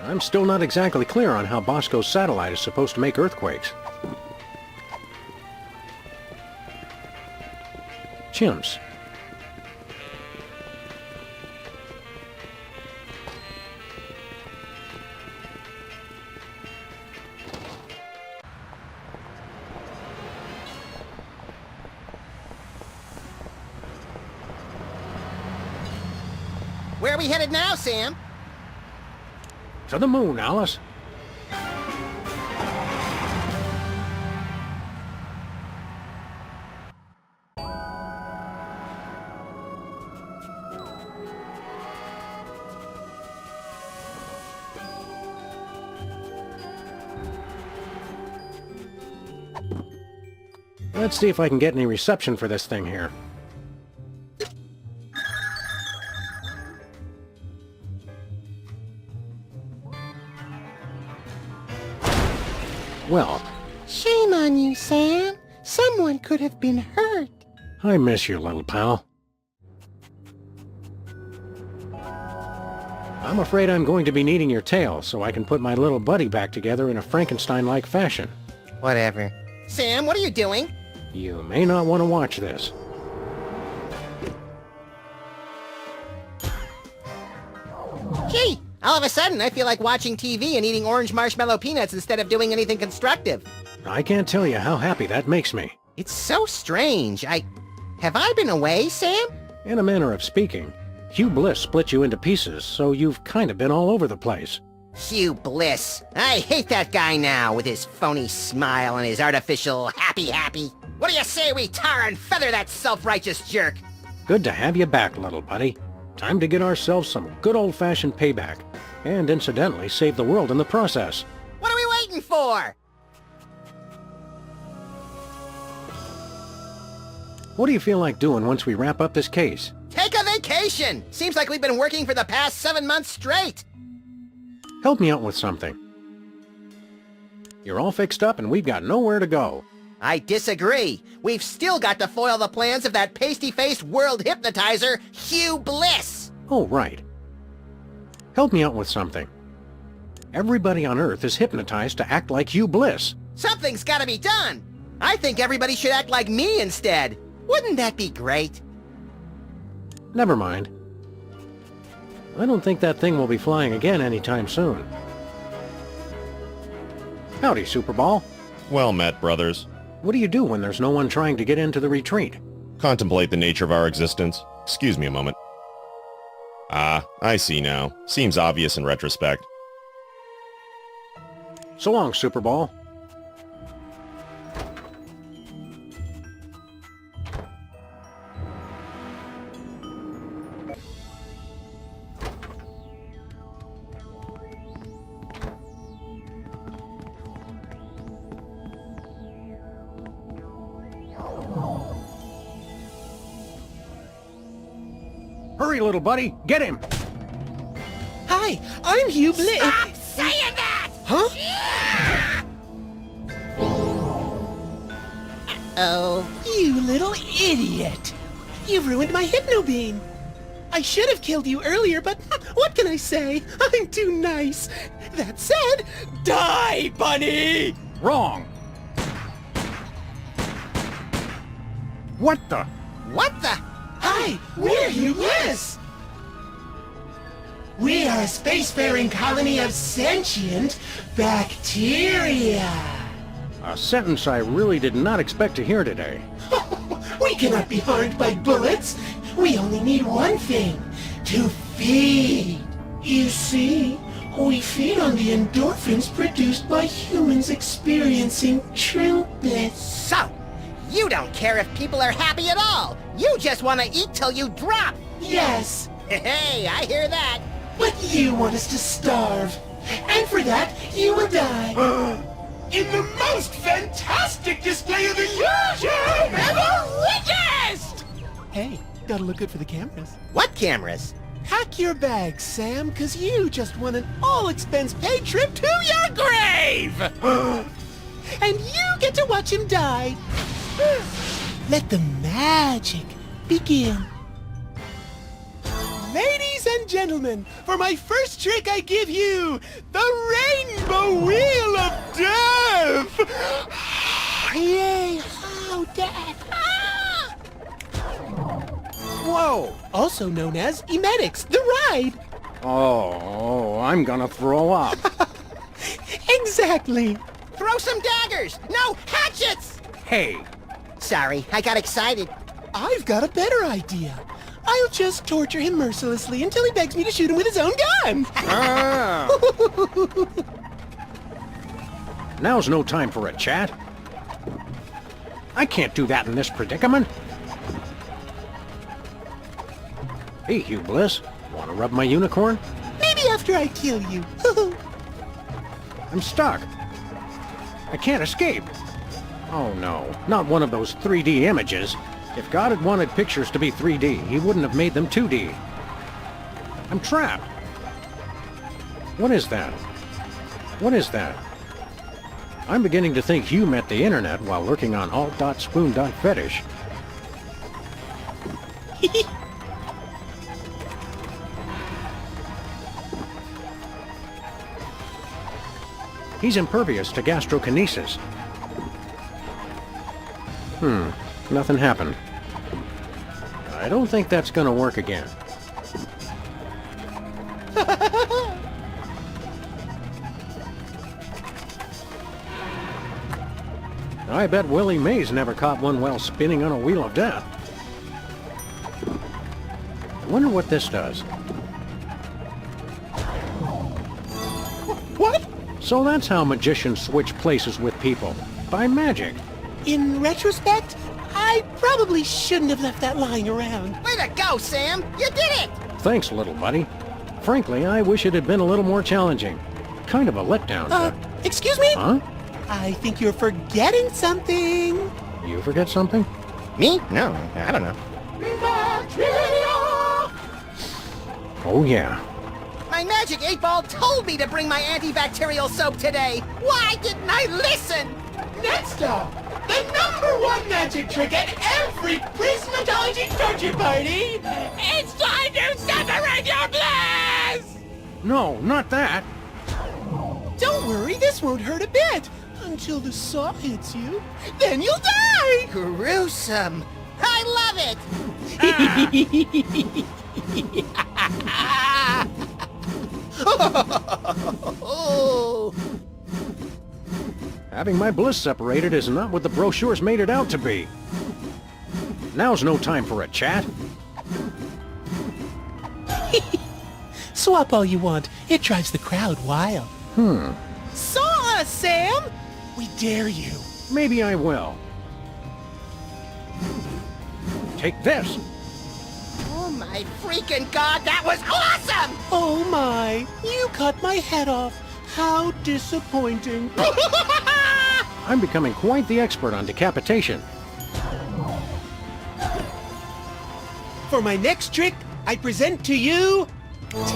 I'm still not exactly clear on how Bosco's satellite is supposed to make earthquakes. Chimps. Where are we headed now, Sam? To the moon, Alice. Let's see if I can get any reception for this thing here. Well, Shame on you, Sam. Someone could have been hurt. I miss you, little pal. I'm afraid I'm going to be needing your tail so I can put my little buddy back together in a Frankenstein-like fashion. Whatever. Sam, what are you doing? You may not want to watch this. Gee, all of a sudden I feel like watching TV and eating orange marshmallow peanuts instead of doing anything constructive. I can't tell you how happy that makes me. It's so strange. Have I been away, Sam? In a manner of speaking, Hugh Bliss split you into pieces, so you've kind of been all over the place. Hugh Bliss. I hate that guy now, with his phony smile and his artificial happy. What do you say we tar and feather that self-righteous jerk? Good to have you back, little buddy. Time to get ourselves some good old-fashioned payback, and incidentally save the world in the process. What are we waiting for? What do you feel like doing once we wrap up this case? Take a vacation! Seems like we've been working for the past 7 months straight. Help me out with something. You're all fixed up and we've got nowhere to go. I disagree. We've still got to foil the plans of that pasty-faced world hypnotizer, Hugh Bliss. Oh, right. Help me out with something. Everybody on Earth is hypnotized to act like Hugh Bliss. Something's gotta be done. I think everybody should act like me instead. Wouldn't that be great? Never mind. I don't think that thing will be flying again anytime soon. Howdy, Superball. Well met, brothers. What do you do when there's no one trying to get into the retreat? Contemplate the nature of our existence. Excuse me a moment. Ah, I see now. Seems obvious in retrospect. So long, Superball. Hurry, little buddy! Get him! Hi, I'm Hugh Bliss. Stop saying that! Huh? Oh. You little idiot! You've ruined my hypno beam! I should have killed you earlier, but what can I say? I'm too nice. That said, die, bunny! Wrong! What the? What the? Hi, we're Hugh Bliss! We are a spacefaring colony of sentient bacteria. A sentence I really did not expect to hear today. We cannot be harmed by bullets. We only need one thing, to feed. You see, we feed on the endorphins produced by humans experiencing true bliss. So, you don't care if people are happy at all. You just want to eat till you drop. Yes. Hey, I hear that. But you want us to starve. And for that, you will die. In the most fantastic display of the illusion ever witnessed! Hey, gotta look good for the cameras. What cameras? Pack your bags, Sam, because you just won an all-expense-paid trip to your grave! And you get to watch him die. Let the magic begin. Ladies and gentlemen, for my first trick I give you the Rainbow Wheel of Death! Yay, how death! go! Also known as Emetics, the ride. Oh, I'm gonna throw up. Exactly. Throw some daggers! No, hatchets! Hey. Sorry, I got excited. I've got a better idea. I'll just torture him mercilessly until he begs me to shoot him with his own gun. Ah. Now's no time for a chat. I can't do that in this predicament. Hey, Hugh Bliss. Want to rub my unicorn? Maybe after I kill you. I'm stuck. I can't escape. Oh no, not one of those 3D images. If God had wanted pictures to be 3D, he wouldn't have made them 2D. I'm trapped. What is that? What is that? I'm beginning to think Hugh met the internet while lurking on alt.spoon.fetish. He's impervious to gastrokinesis. Nothing happened. I don't think that's gonna work again. I bet Willie Mays never caught one while spinning on a wheel of death. I wonder what this does. What? So that's how magicians switch places with people. By magic. In retrospect, I probably shouldn't have left that lying around. Way to go, Sam! You did it! Thanks, little buddy. Frankly, I wish it had been a little more challenging. Kind of a letdown. Excuse me? Huh? I think you're forgetting something. You forget something? Me? No, I don't know. Oh, yeah. My magic 8-ball told me to bring my antibacterial soap today. Why didn't I listen? Next up, the #1 magic trick at every Prismatology torture party. It's time to separate your bliss! No, not that. Don't worry, this won't hurt a bit. Until the saw hits you. Then you'll die! Gruesome. I love it! Oh. Having my bliss separated is not what the brochures made it out to be. Now's no time for a chat. Swap all you want. It drives the crowd wild. Saw us, Sam! We dare you. Maybe I will. Take this. Oh my freaking god, that was awesome! Oh my, you cut my head off. How disappointing. I'm becoming quite the expert on decapitation. For my next trick, I present to you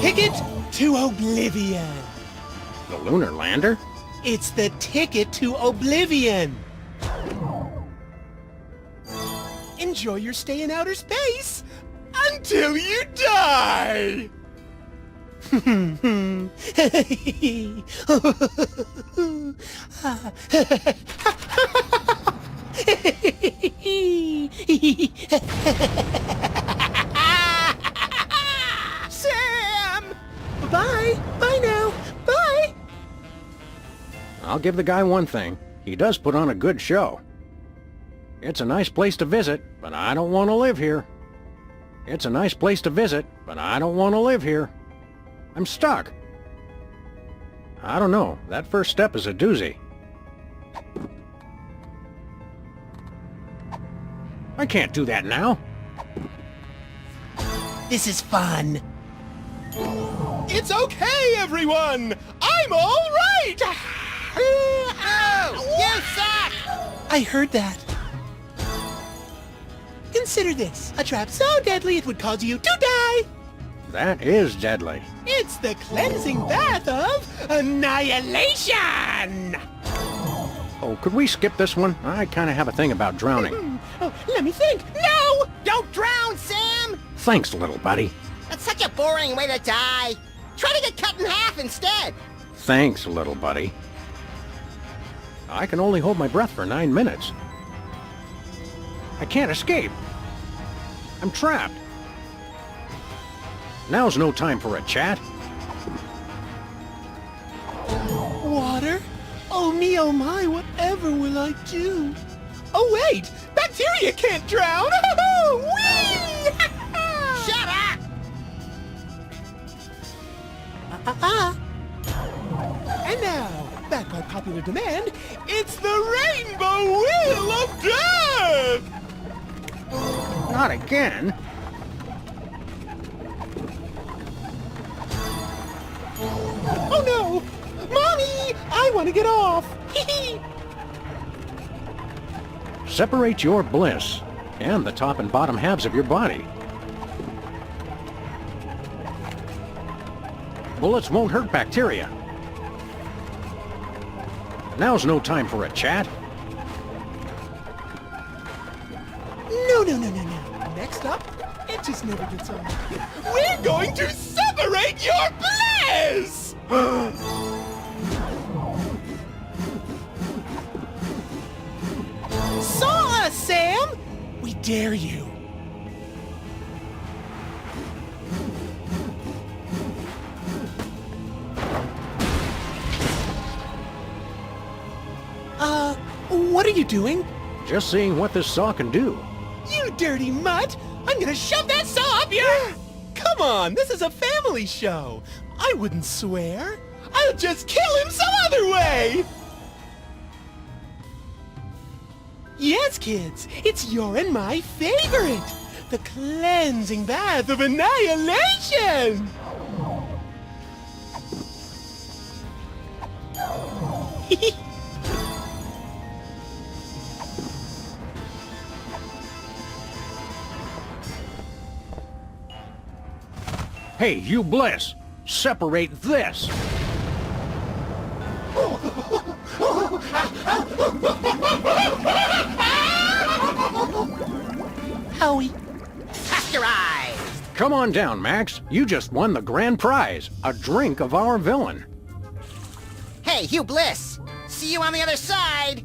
Ticket to Oblivion. The lunar lander? It's the ticket to Oblivion. Enjoy your stay in outer space until you die. Sam! Bye. Bye now. Bye. I'll give the guy one thing. He does put on a good show. It's a nice place to visit, but I don't want to live here. It's a nice place to visit, but I don't want to live here. I'm stuck. I don't know. That first step is a doozy. I can't do that now. This is fun. It's okay, everyone. I'm all right. Oh, you suck! I heard that. Consider this, a trap so deadly it would cause you to die. That is deadly. It's the cleansing bath of Annihilation. Oh, could we skip this one? I kind of have a thing about drowning. Oh, let me think. No! Don't drown, Sam! Thanks, little buddy. That's such a boring way to die. Try to get cut in half instead. Thanks, little buddy. I can only hold my breath for 9 minutes. I can't escape. I'm trapped. Now's no time for a chat. Water? Oh me, oh my, whatever will I do? Oh wait! Bacteria can't drown! Whee! Shut up! And now, back by popular demand, it's the Rainbow Wheel of Death! Not again. Oh no! Mommy! I want to get off! Separate your bliss and the top and bottom halves of your body. Bullets won't hurt bacteria. Now's no time for a chat. No. Next up, it just never gets old. We're going to separate your bliss! Saw us, Sam! We dare you. What are you doing? Just seeing what this saw can do. You dirty mutt! I'm gonna shove that saw up your... Come on, this is a family show. I wouldn't swear. I'll just kill him some other way! Yes, kids, it's your and my favorite! The cleansing bath of Annihilation! Hey, you Bliss! Separate this! Howie. Pasteurized! Come on down, Max. You just won the grand prize, a drink of our villain. Hey, Hugh Bliss! See you on the other side!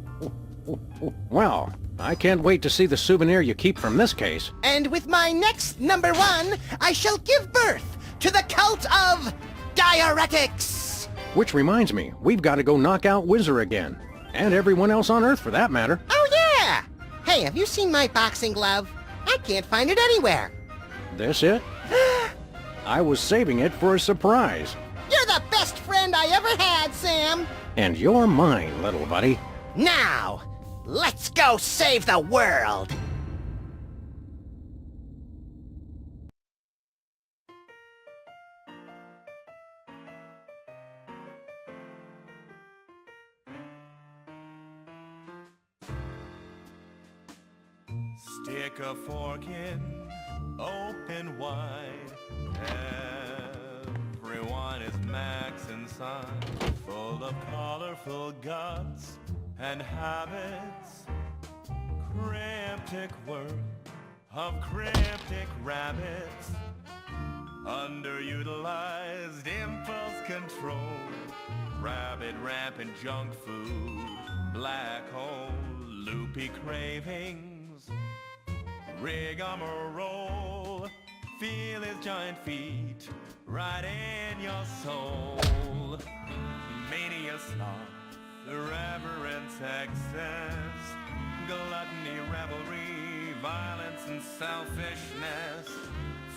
Well, I can't wait to see the souvenir you keep from this case. And with my next number one, I shall give birth to the cult of diuretics! Which reminds me, we've got to go knock out Whizzer again. And everyone else on Earth, for that matter. Oh yeah! Hey, have you seen my boxing glove? I can't find it anywhere. This it? I was saving it for a surprise. You're the best friend I ever had, Sam! And you're mine, little buddy. Now, let's go save the world! Stick a fork in, open wide. Everyone is Max inside, full of colorful guts and habits. Cryptic world of cryptic rabbits. Underutilized impulse control. Rabbit rampant junk food. Black hole, loopy cravings. Rigmarole, feel his giant feet right in your soul. Mania sloth, reverence excess, gluttony, revelry, violence and selfishness.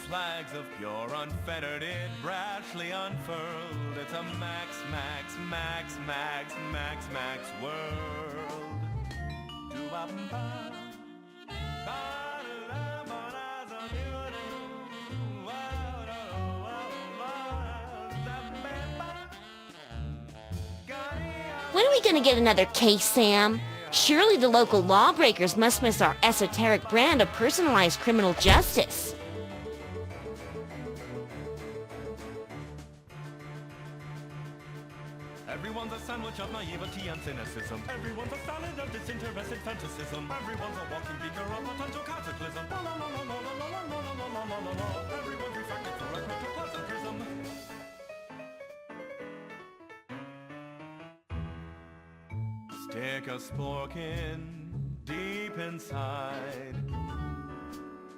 Flags of pure unfettered, it brashly unfurled. It's a max, max, max, max, max, max world. Do-ba-bum-ba. When are we gonna get another case, Sam? Surely the local lawbreakers must miss our esoteric brand of personalized criminal justice. Everyone's a sandwich of naivety and cynicism. Everyone's a salad of disinterested fantasism. Everyone's a walking beaker of potential cataclysm. La la la la la la la la la la la la la. Everyone's refracted through a protoplasm prism. Stick a spork in deep inside.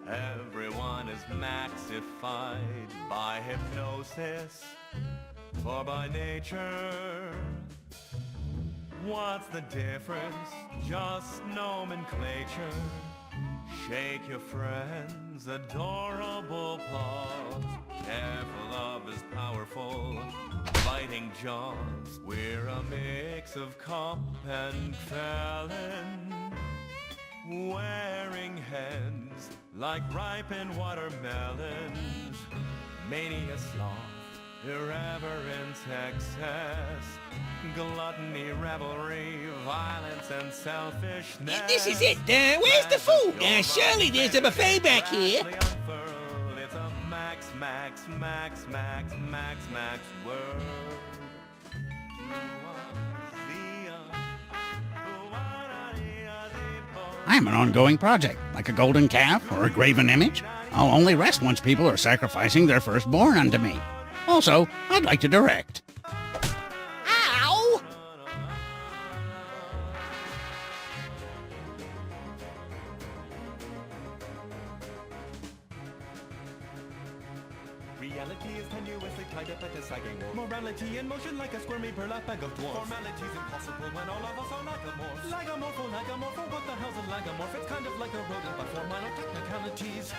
Everyone is maxified by hypnosis, for by nature, what's the difference? Just nomenclature. Shake your friend's adorable paws. Careful of his powerful biting jaws. We're a mix of cop and felon, wearing heads like ripened watermelons. Mania, sloth, irreverence, excess, gluttony, revelry, violence, and selfishness. This is it. Where's the food? Surely there's a buffet back here. It's a max, max, max, max, max, max world. I am an ongoing project, like a golden calf or a graven image. I'll only rest once people are sacrificing their firstborn unto me. Also, I'd like to direct. Ow! Reality is tenuously tied up at a sagging wall. Morality in motion like a squirmy burlap bag of dwarfs. Formality's impossible when all of us are lagomorphs. Lagomorpho, what the hell's a lagomorph? It's kind of like a rodent, but for minor technicalities.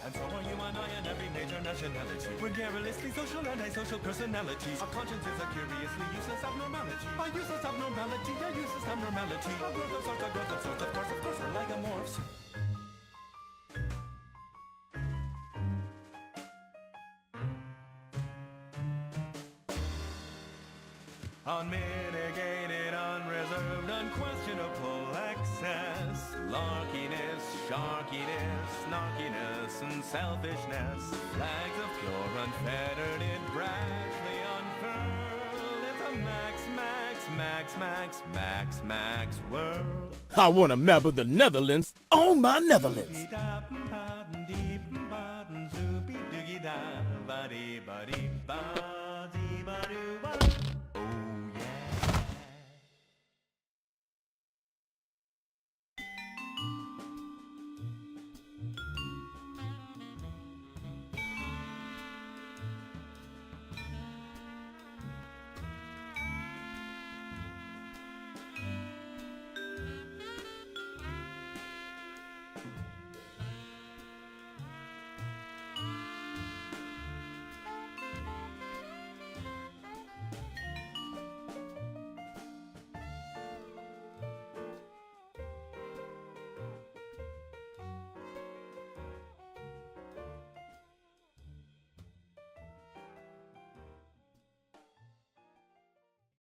And so are you and I and every major nationality. We're garrulously social and antisocial personalities. Our conscience is a curiously useless abnormality. A useless abnormality, a useless abnormality. A growth of sorts, a growth of sorts, of course, we're lagomorphs. Unmitigated, unreserved, unquestionable excess. Larkiness, sharkiness, snarkiness, and selfishness. Flags of pure, unfettered, it brashly unfurled. It's a max, max, max, max, max, max world. I want a map of the Netherlands on my Netherlands.